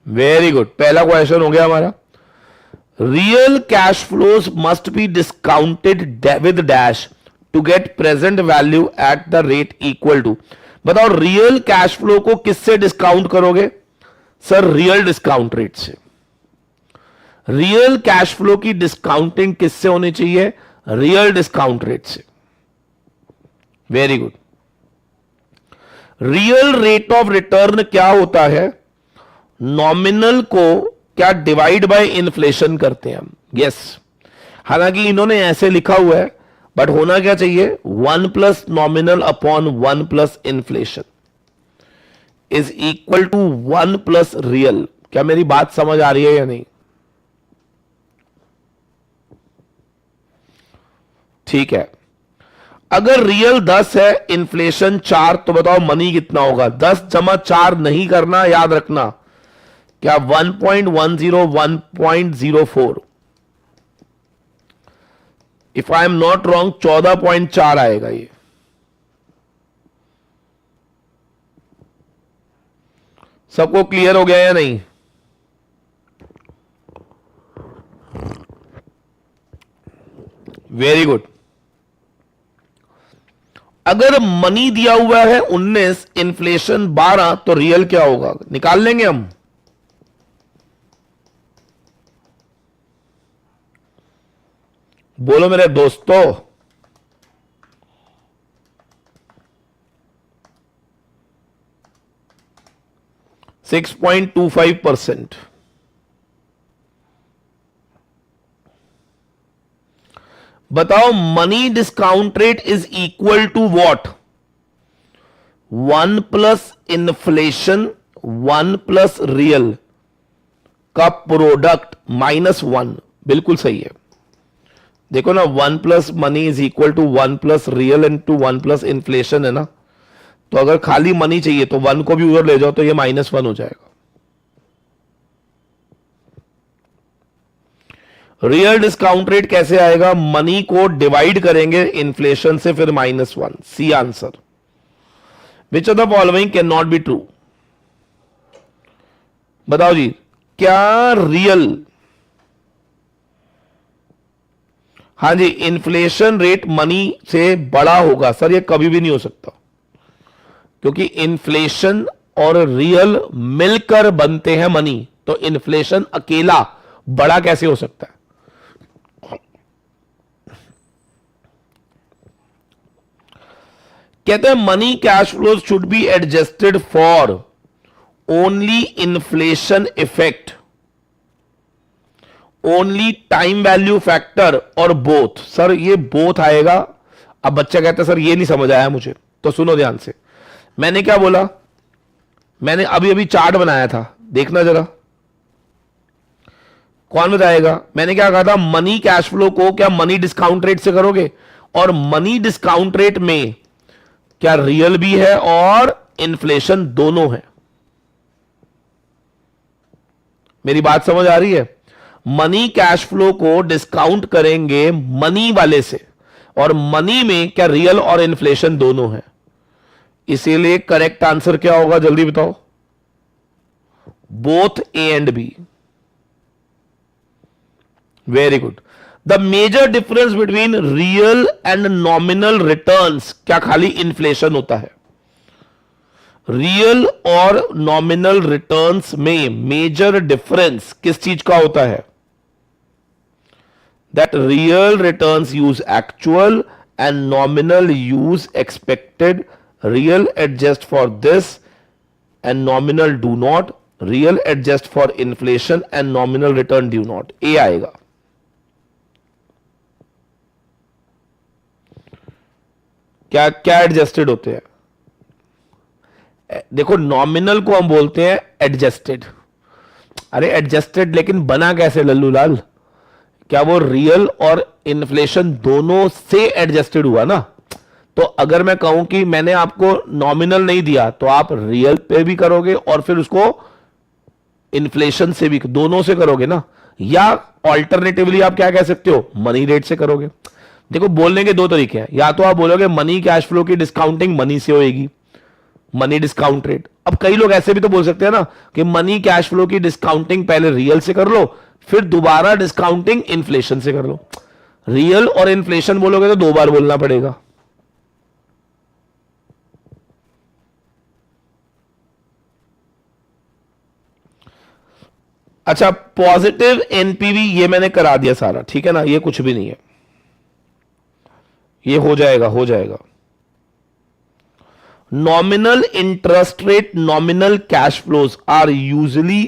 Very good, पहला क्वेश्चन हो गया हमारा। Real cash flows must be discounted with dash to get present value at the rate equal to. बताओ रियल कैश फ्लो को किससे डिस्काउंट करोगे सर, रियल डिस्काउंट रेट से। Real cash flow की डिस्काउंटिंग किससे होनी चाहिए, रियल डिस्काउंट रेट से। Very good. Real rate of return क्या होता है, नॉमिनल को क्या डिवाइड बाय इन्फ्लेशन करते हैं हम। यस, हालांकि इन्होंने ऐसे लिखा हुआ है बट होना क्या चाहिए, 1 plus nominal upon 1 plus inflation is equal to 1 plus real. क्या मेरी बात समझ आ रही है या नहीं, ठीक है। अगर रियल 10 है, इन्फ्लेशन 4, तो बताओ मनी कितना होगा। 10 जमा 4 नहीं करना, याद रखना, क्या 1.10 1.04, if I am not wrong 14.4 आएगा ये। सबको क्लियर हो गया या नहीं, वेरी गुड। अगर मनी दिया हुआ है 19, इन्फ्लेशन 12, तो रियल क्या होगा निकाल लेंगे हम। बोलो मेरे दोस्तों। 6.25%। बताओ money discount rate is equal to what, 1 plus inflation 1 plus real का प्रोडक्ट -1। बिल्कुल सही है। देखो ना, 1 plus money is equal to 1 plus real into 1 plus inflation है ना, तो अगर खाली मनी चाहिए तो 1 को भी उधर ले जाओ तो ये -1 हो जाएगा। रियल डिस्काउंट रेट कैसे आएगा, मनी को डिवाइड करेंगे इन्फ्लेशन से, फिर -1। C answer. Which of the following can not be true. बताओ जी, क्या रियल, हाँ जी, इन्फ्लेशन रेट मनी से बड़ा होगा। सर ये कभी भी नहीं हो सकता, क्योंकि इन्फ्लेशन और रियल मिलकर बनते हैं मनी, तो इन्फ्लेशन अकेला बड़ा कैसे हो सकता है। कहते हैं money cash flows should be adjusted for only inflation effect, only time value factor और बोथ। सर ये बोथ आएगा। अब बच्चा कहता है सर ये नहीं समझ आया मुझे, तो सुनो ध्यान से। मैंने क्या बोला, मैंने अभी अभी चार्ट बनाया था, देखना जरा, कौन बताएगा। मैंने क्या कहा था, मनी कैश फ्लो को क्या मनी डिस्काउंट रेट से करोगे, और मनी डिस्काउंट रेट में क्या रियल भी है और इन्फ्लेशन दोनों है। मेरी बात समझ आ रही है? मनी कैश फ्लो को डिस्काउंट करेंगे मनी वाले से, और मनी में क्या रियल और इन्फ्लेशन दोनों है। इसीलिए करेक्ट आंसर क्या होगा, जल्दी बताओ? Both A and B. Very good. The major difference between real and nominal returns, क्या खाली इन्फ्लेशन होता है? रियल और नॉमिनल रिटर्न्स में मेजर डिफरेंस किस चीज का होता है? That real returns use actual and nominal use expected. Real adjust for this and nominal do not. Real adjust for inflation and nominal return do not. A आएगा। क्या क्या adjusted होते हैं? देखो, नॉमिनल को हम बोलते हैं एडजस्टेड। अरे एडजस्टेड लेकिन बना कैसे लल्लू लाल? क्या वो रियल और इन्फ्लेशन दोनों से एडजस्टेड हुआ ना? तो अगर मैं कहूं कि मैंने आपको नॉमिनल नहीं दिया तो आप रियल पे भी करोगे और फिर उसको इन्फ्लेशन से भी, दोनों से करोगे ना। या ऑल्टरनेटिवली आप क्या कह सकते हो, मनी रेट से करोगे। देखो, बोलने के दो तरीके हैं। या तो आप बोलोगे मनी कैश फ्लो की डिस्काउंटिंग मनी से होएगी, मनी डिस्काउंट रेट। अब कई लोग ऐसे भी तो बोल सकते हैं ना कि मनी कैश फ्लो की डिस्काउंटिंग पहले रियल से कर लो, फिर दोबारा डिस्काउंटिंग इन्फ्लेशन से कर लो। रियल और इन्फ्लेशन बोलोगे तो दो बार बोलना पड़ेगा। अच्छा, पॉजिटिव एनपीवी ये मैंने करा दिया सारा, ठीक है ना? ये कुछ भी नहीं है, ये हो जाएगा, हो जाएगा। Nominal interest rate, nominal cash flows are usually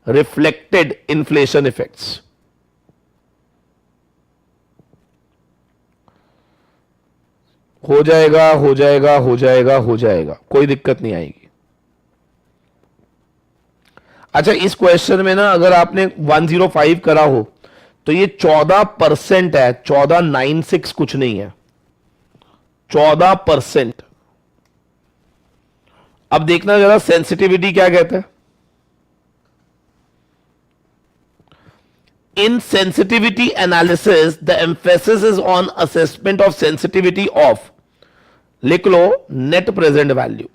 reflected inflation effects. हो जाएगा, हो जाएगा, हो जाएगा, हो जाएगा, कोई दिक्कत नहीं आएगी। अच्छा, इस क्वेश्चन में ना अगर आपने 105 करा हो तो ये 14% है, 1496 कुछ नहीं है, 14%। अब देखना जरा सेंसिटिविटी क्या कहता है। In sensitivity analysis the emphasis is on assessment of sensitivity of, लिख लो, नेट प्रेजेंट वैल्यू।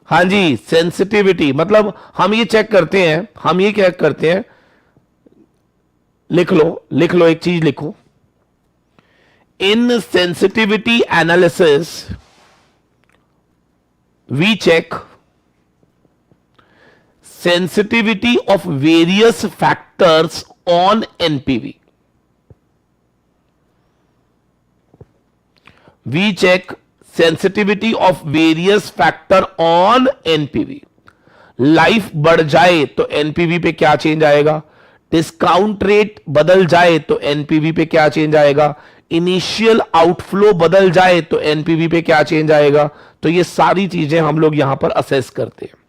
हां जी, सेंसिटिविटी मतलब हम ये चेक करते हैं, हम ये चेक करते हैं, लिख लो, लिख लो, एक चीज लिखो। In sensitivity analysis we check sensitivity of various factors on NPV. We check sensitivity of various factor on NPV. Life बढ़ जाए तो एनपीवी पे क्या चेंज आएगा, डिस्काउंट रेट बदल जाए तो एनपीवी पे क्या चेंज आएगा, इनिशियल आउटफ्लो बदल जाए तो एनपीवी पे क्या चेंज आएगा। तो ये सारी चीजें हम लोग यहां पर असेस करते हैं।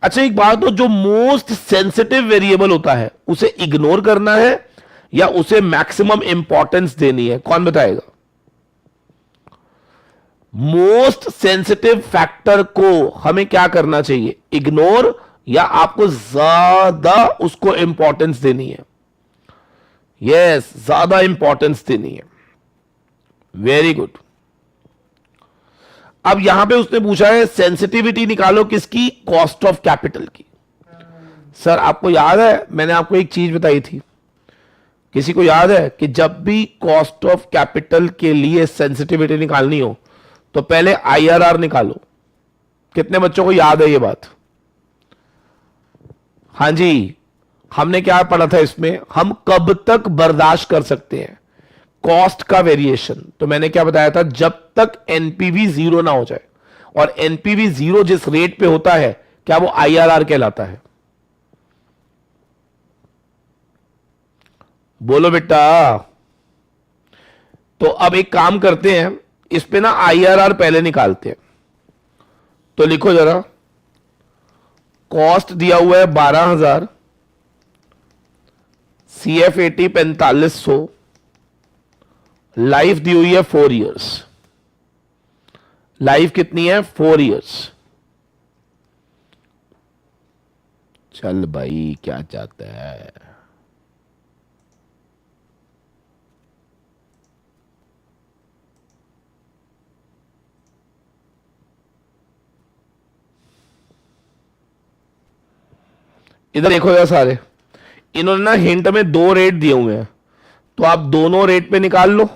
अच्छा, एक बात हो, जो मोस्ट सेंसिटिव वेरिएबल होता है उसे इग्नोर करना है या उसे मैक्सिमम इंपॉर्टेंस देनी है, कौन बताएगा? मोस्ट सेंसिटिव फैक्टर को हमें क्या करना चाहिए, इग्नोर या आपको ज्यादा उसको इंपॉर्टेंस देनी है? यस, ज्यादा इंपॉर्टेंस देनी है। Very good. अब यहां पे उसने पूछा है सेंसिटिविटी निकालो किसकी, कॉस्ट ऑफ कैपिटल की। सर आपको याद है मैंने आपको एक चीज बताई थी, किसी को याद है कि जब भी कॉस्ट ऑफ कैपिटल के लिए सेंसिटिविटी निकालनी हो तो पहले आईआरआर निकालो। कितने बच्चों को याद है ये बात? हां जी, हमने क्या पढ़ा था इसमें, हम कब तक बर्दाश्त कर सकते हैं कॉस्ट का वेरिएशन। तो मैंने क्या बताया था, जब तक एनपीवी जीरो ना हो जाए, और एनपीवी जीरो जिस रेट पे होता है क्या वो आईआरआर कहलाता है? बोलो बेटा। तो अब एक काम करते हैं, इस पे ना आईआरआर पहले निकालते हैं। तो लिखो जरा, कॉस्ट दिया हुआ है 12,000, CF80 4500, लाइफ दी हुई है 4 इयर्स। लाइफ कितनी है? 4 years। चल भाई क्या चाहता है? इधर देखो यार सारे, इन्होंने ना हिंट में 2 रेट दिए हुए हैं, तो आप दोनों रेट पे निकाल लो,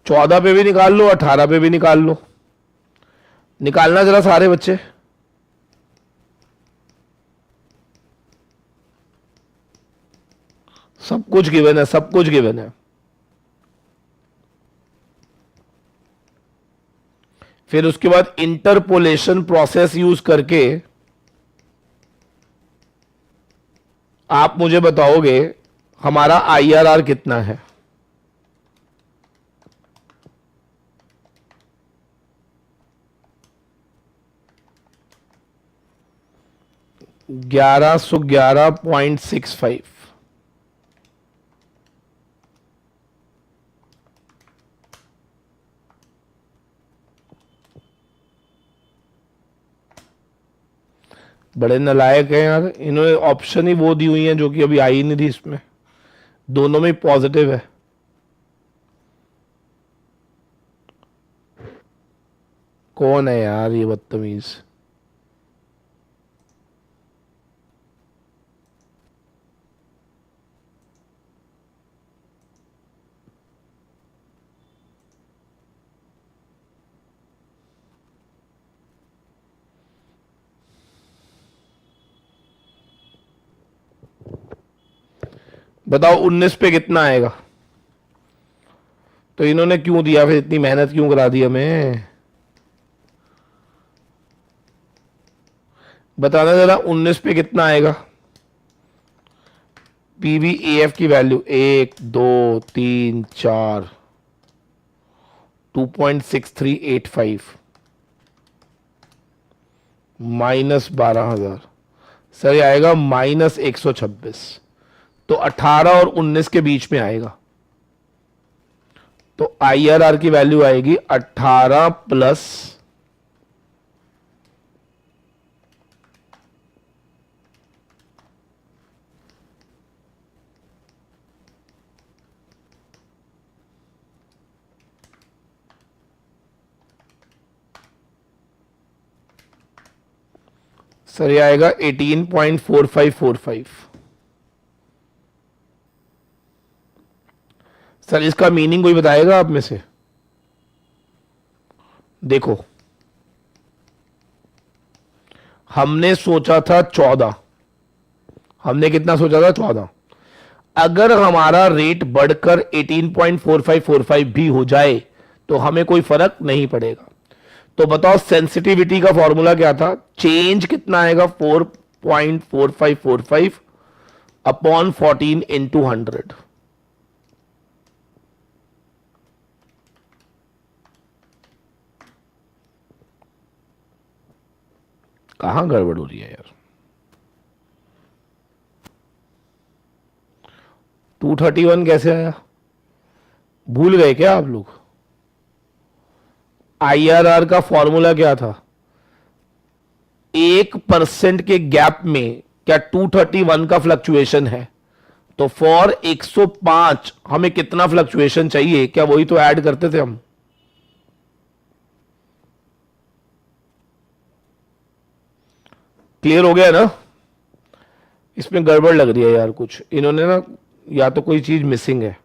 14 पे भी निकाल लो, 18 पे भी निकाल लो। निकालना जरा सारे बच्चे। सब कुछ गिवन है, सब कुछ गिवन है। फिर उसके बाद इंटरपोलेशन प्रोसेस यूज करके आप मुझे बताओगे हमारा आईआरआर कितना है। ग्यारह सौ 11.65। बड़े नालायक हैं यार, इन्होंने ऑप्शन ही वो दी हुई हैं जो कि अभी आई नहीं थी इसमें, दोनों में पॉजिटिव है। कौन है यार ये बदतमीज? बताओ 19 पे कितना आएगा? तो इन्होंने क्यों दिया, फिर इतनी मेहनत क्यों करा दी हमें? बताना जरा 19 पे कितना आएगा? पीवी एफ की वैल्यू 1 2 3 4 2.6385 -12,000। सर ये आएगा -126। तो 18 और 19 के बीच में आएगा। तो आईआरआर की वैल्यू आएगी 18 प्लस सर ये आएगा 18.4545। सर इसका मीनिंग कोई बताएगा आप में से? देखो हमने सोचा था 14, हमने कितना सोचा था? 14। अगर हमारा रेट बढ़कर 18.4545 भी हो जाए तो हमें कोई फर्क नहीं पड़ेगा। तो बताओ सेंसिटिविटी का फॉर्मूला क्या था? चेंज कितना आएगा? 4.4545 अपॉन 14 इंटू 100। कहां गड़बड़ हो रही है यार? 231 कैसे आया? भूल गए क्या आप लोग? आईआरआर का फॉर्मूला क्या था? 1% के गैप में क्या 231 का फ्लक्चुएशन है? तो फॉर 105 हमें कितना फ्लक्चुएशन चाहिए? क्या वही तो ऐड करते थे हम? क्लियर हो गया ना? इसमें गड़बड़ लग रही है यार कुछ, इन्होंने ना या तो कोई चीज मिसिंग है।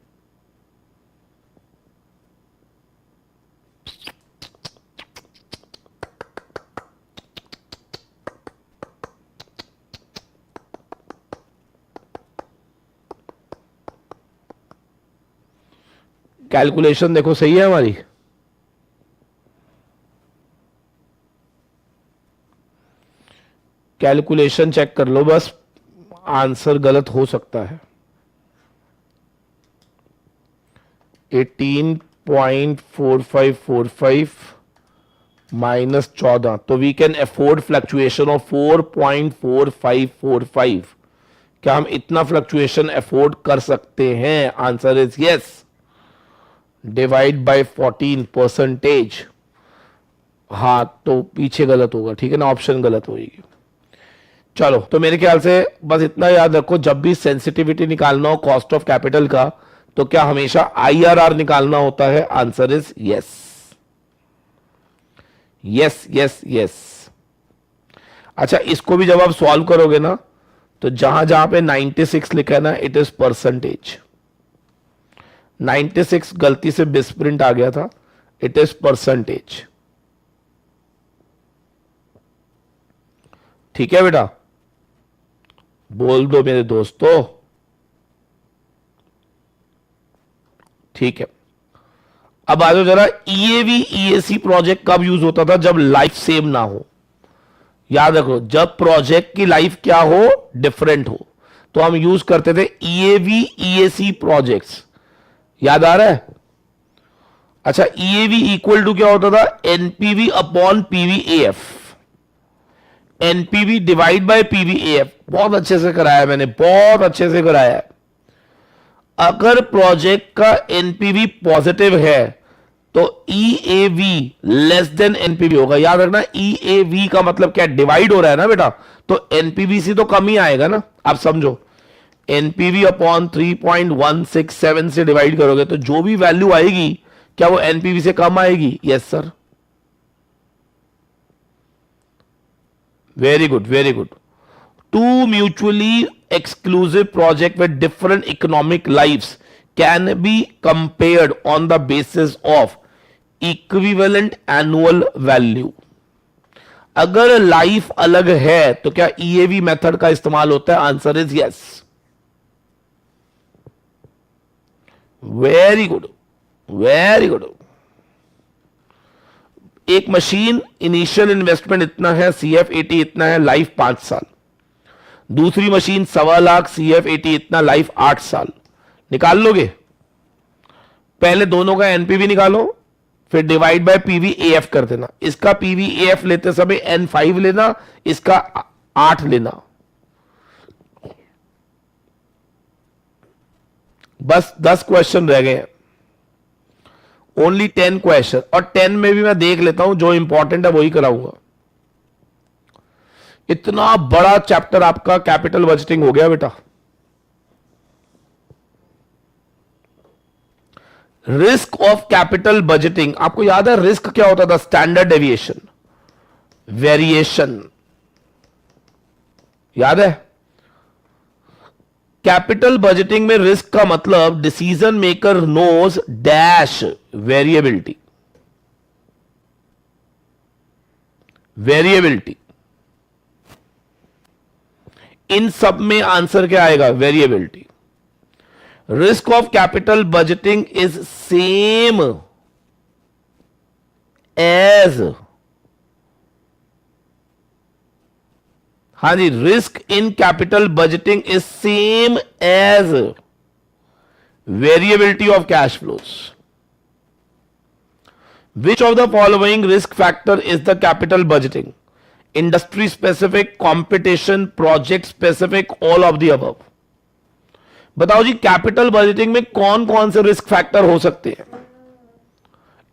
कैलकुलेशन देखो सही है हमारी? कैलकुलेशन चेक कर लो बस, आंसर गलत हो सकता है। 18.4545 माइनस 14, तो we can afford fluctuation of 4.4545। क्या हम इतना फ्लक्चुएशन अफोर्ड कर सकते हैं? Answer is yes. Divide by 14 percentage, हाँ तो पीछे गलत होगा, ठीक है ना, ऑप्शन गलत होगी। चलो तो मेरे ख्याल से बस इतना याद रखो, जब भी सेंसिटिविटी निकालना हो कॉस्ट ऑफ कैपिटल का, तो क्या हमेशा आईआरआर निकालना होता है? Answer is yes, yes yes yes. अच्छा, इसको भी जब आप सॉल्व करोगे ना, तो जहां जहां पे 96 लिखा है ना, इट इज परसेंटेज। 96 गलती से बिस्प्रिंट आ गया था, इट इज परसेंटेज। ठीक है बेटा, बोल दो मेरे दोस्तों। ठीक है, अब आ जाओ जरा, ईएवी ईएसी प्रोजेक्ट कब यूज होता था? जब लाइफ सेम ना हो। याद रखो, जब प्रोजेक्ट की लाइफ क्या हो? डिफरेंट हो, तो हम यूज करते थे ईएवी ईएसी प्रोजेक्ट्स। याद आ रहा है? अच्छा, ईएवी इक्वल टू क्या होता था? NPV upon PVAF, NPV divide by PVAF. बहुत अच्छे से कराया है मैंने, बहुत अच्छे से कराया है। अगर प्रोजेक्ट का एनपीवी पॉजिटिव है तो ईएवी लेस देन एनपीवी होगा। याद रखना, ईएवी का मतलब क्या? डिवाइड हो रहा है ना बेटा, तो एनपीवी से तो कम ही आएगा ना। आप समझो, एनपीवी अपॉन 3.167 से डिवाइड करोगे तो जो भी वैल्यू आएगी, क्या वो एनपीवी से कम आएगी? Yes sir, very good very good. Two mutually exclusive projects with different economic lives can be compared on the basis of equivalent annual value. अगर लाइफ अलग है तो क्या ईएवी मेथड का इस्तेमाल होता है? Answer is yes, very good very good. एक मशीन इनिशियल इन्वेस्टमेंट इतना है, CF80 इतना है, लाइफ 5 साल। दूसरी मशीन 1.25 लाख, CF80 इतना, लाइफ 8 साल। निकाल लोगे? पहले दोनों का एनपीवी निकालो, फिर डिवाइड बाय पीवीएएफ कर देना। इसका पीवीएएफ लेते समय N5 लेना, इसका 8 लेना। बस 10 क्वेश्चन रह गए हैं, ओनली 10 क्वेश्चन, और 10 में भी मैं देख लेता हूं, जो इंपॉर्टेंट है वही कराऊंगा। इतना बड़ा चैप्टर आपका कैपिटल बजटिंग हो गया बेटा। रिस्क ऑफ कैपिटल बजटिंग, आपको याद है रिस्क क्या होता था? Standard deviation, variation. याद है? कैपिटल बजटिंग में रिस्क का मतलब decision maker knows dash variability, variability. इन सब में आंसर क्या आएगा? Variability. Risk of capital budgeting is same as, हाँ जी, risk in capital budgeting is same as variability of cash flows. Which of the following risk factor is the capital budgeting? Industry specific, competition, project specific, all of the above. बताओ जी, capital budgeting में कौन कौन से risk factor हो सकते हैं?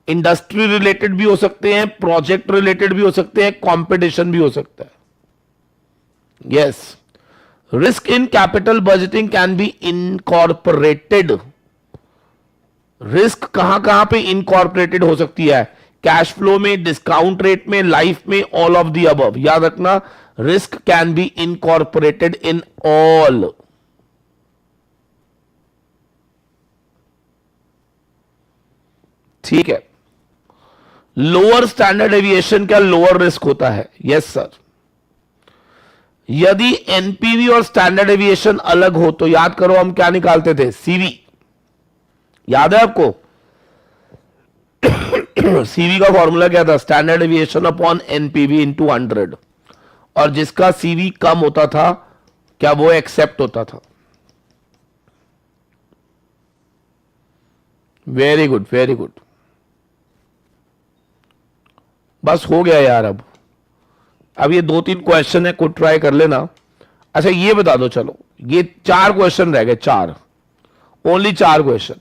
Industry related भी हो सकते हैं, प्रोजेक्ट रिलेटेड भी हो सकते हैं, कंपटीशन भी हो सकता है। Yes, risk in capital budgeting can be incorporated. Risk कहां कहां पे इनकॉर्पोरेटेड हो सकती है? कैश फ्लो में, डिस्काउंट रेट में, लाइफ में, ऑल ऑफ द अबव। याद रखना, risk can be incorporated in all. ठीक है। लोअर स्टैंडर्ड डेविएशन क्या लोअर रिस्क होता है? Yes sir. यदि एनपीवी और स्टैंडर्ड डेविएशन अलग हो तो याद करो हम क्या निकालते थे? सीवी। याद है आपको? सीवी का फॉर्मूला क्या था? Standard deviation upon NPV into 100। और जिसका सीवी कम होता था, क्या वो एक्सेप्ट होता था? Very good very good. बस हो गया यार। अब ये 2-3 क्वेश्चन है, कुछ ट्राई कर लेना। अच्छा ये बता दो, चलो ये 4 क्वेश्चन रह गए, 4, only 4 question.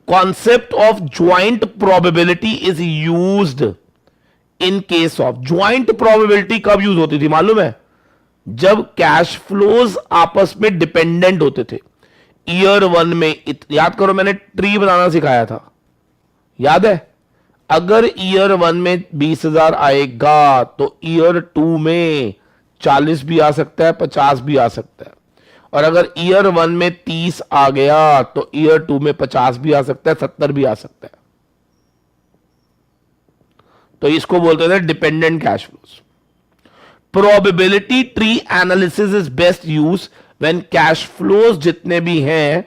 Concept of joint probability is used in case of joint probability कब यूज होती थी मालूम है? जब कैश फ्लोज आपस में डिपेंडेंट होते थे। ईयर 1 में याद करो मैंने ट्री बनाना सिखाया था, याद है? अगर ईयर 1 में 20,000 आएगा तो ईयर 2 में 40 भी आ सकता है, 50 भी आ सकता है। और अगर ईयर 1 में 30 आ गया तो ईयर 2 में 50 भी आ सकता है, 70 भी आ सकता है। तो इसको बोलते थे dependent cash flows. Probability tree analysis is best use when cash flows जितने भी हैं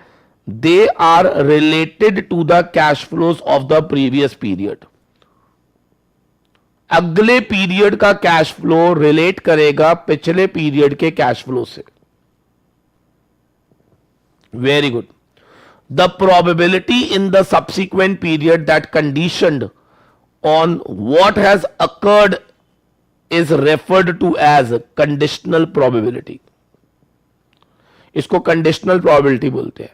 they are related to the cash flows of the previous period. अगले पीरियड का कैश फ्लो रिलेट करेगा पिछले पीरियड के कैश फ्लो से। Very good. The probability in the subsequent period that conditioned on what has occurred is referred to as conditional probability. इसको conditional probability बोलते हैं।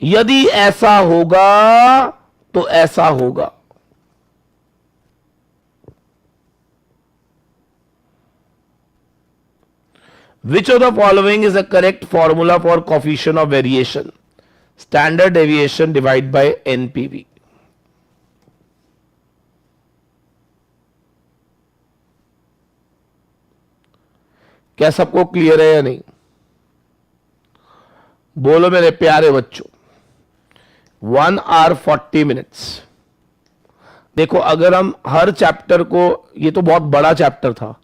यदि ऐसा होगा तो ऐसा होगा। Which of the following is a correct formula for coefficient of variation? Standard deviation divided by NPV. क्या सबको क्लियर है या नहीं? बोलो मेरे प्यारे बच्चों। 1 hour 40 minutes। देखो अगर हम हर चैप्टर को, ये तो बहुत बड़ा चैप्टर था,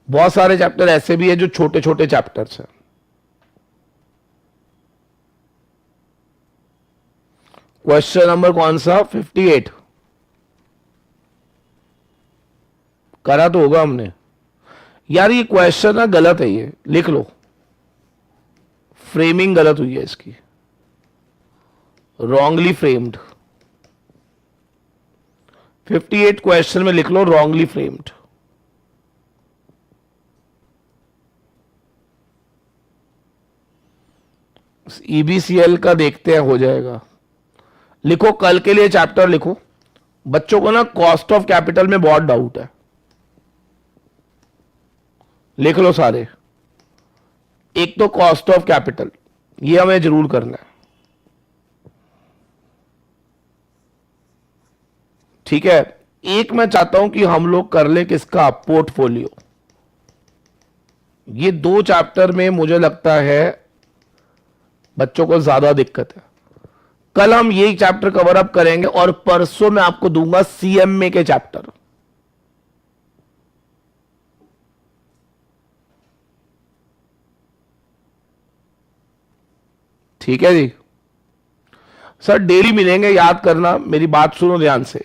बहुत सारे चैप्टर ऐसे भी है जो छोटे छोटे चैप्टर्स हैं। क्वेश्चन नंबर कौन सा? 58 करा तो होगा हमने। यार ये क्वेश्चन ना गलत है, ये लिख लो, फ्रेमिंग गलत हुई है इसकी, रॉन्गली फ्रेम्ड। 58 क्वेश्चन में लिख लो रॉन्गली फ्रेम्ड। ईबीसीएल का देखते हैं हो जाएगा। लिखो कल के लिए चैप्टर लिखो। बच्चों को ना कॉस्ट ऑफ कैपिटल में बहुत डाउट है, लिख लो सारे। एक तो कॉस्ट ऑफ कैपिटल, ये हमें जरूर करना है, ठीक है। एक मैं चाहता हूं कि हम लोग कर ले किसका, पोर्टफोलियो। ये 2 चैप्टर में मुझे लगता है बच्चों को ज्यादा दिक्कत है। कल हम ये चैप्टर कवर अप करेंगे और परसों मैं आपको दूंगा सीएमए के चैप्टर। ठीक है जी। सर डेली मिलेंगे, याद करना, मेरी बात सुनो ध्यान से।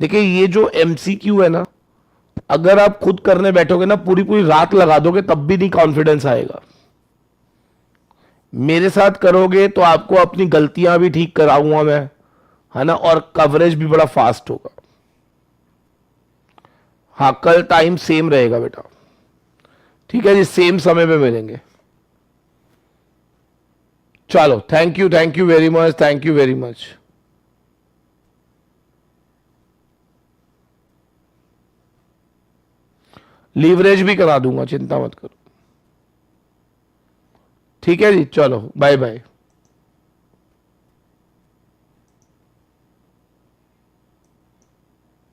देखिए ये जो एमसीक्यू है ना, अगर आप खुद करने बैठोगे ना, पूरी पूरी रात लगा दोगे तब भी नहीं कॉन्फिडेंस आएगा। मेरे साथ करोगे तो आपको अपनी गलतियां भी ठीक कराऊंगा मैं, है ना, और कवरेज भी बड़ा फास्ट होगा। हाँ कल टाइम सेम रहेगा बेटा, ठीक है जी, सेम समय पे मिलेंगे। चलो thank you very much, thank you very much. Leverage भी करा दूंगा, चिंता मत करो। ठीक है जी, चलो बाय बाय।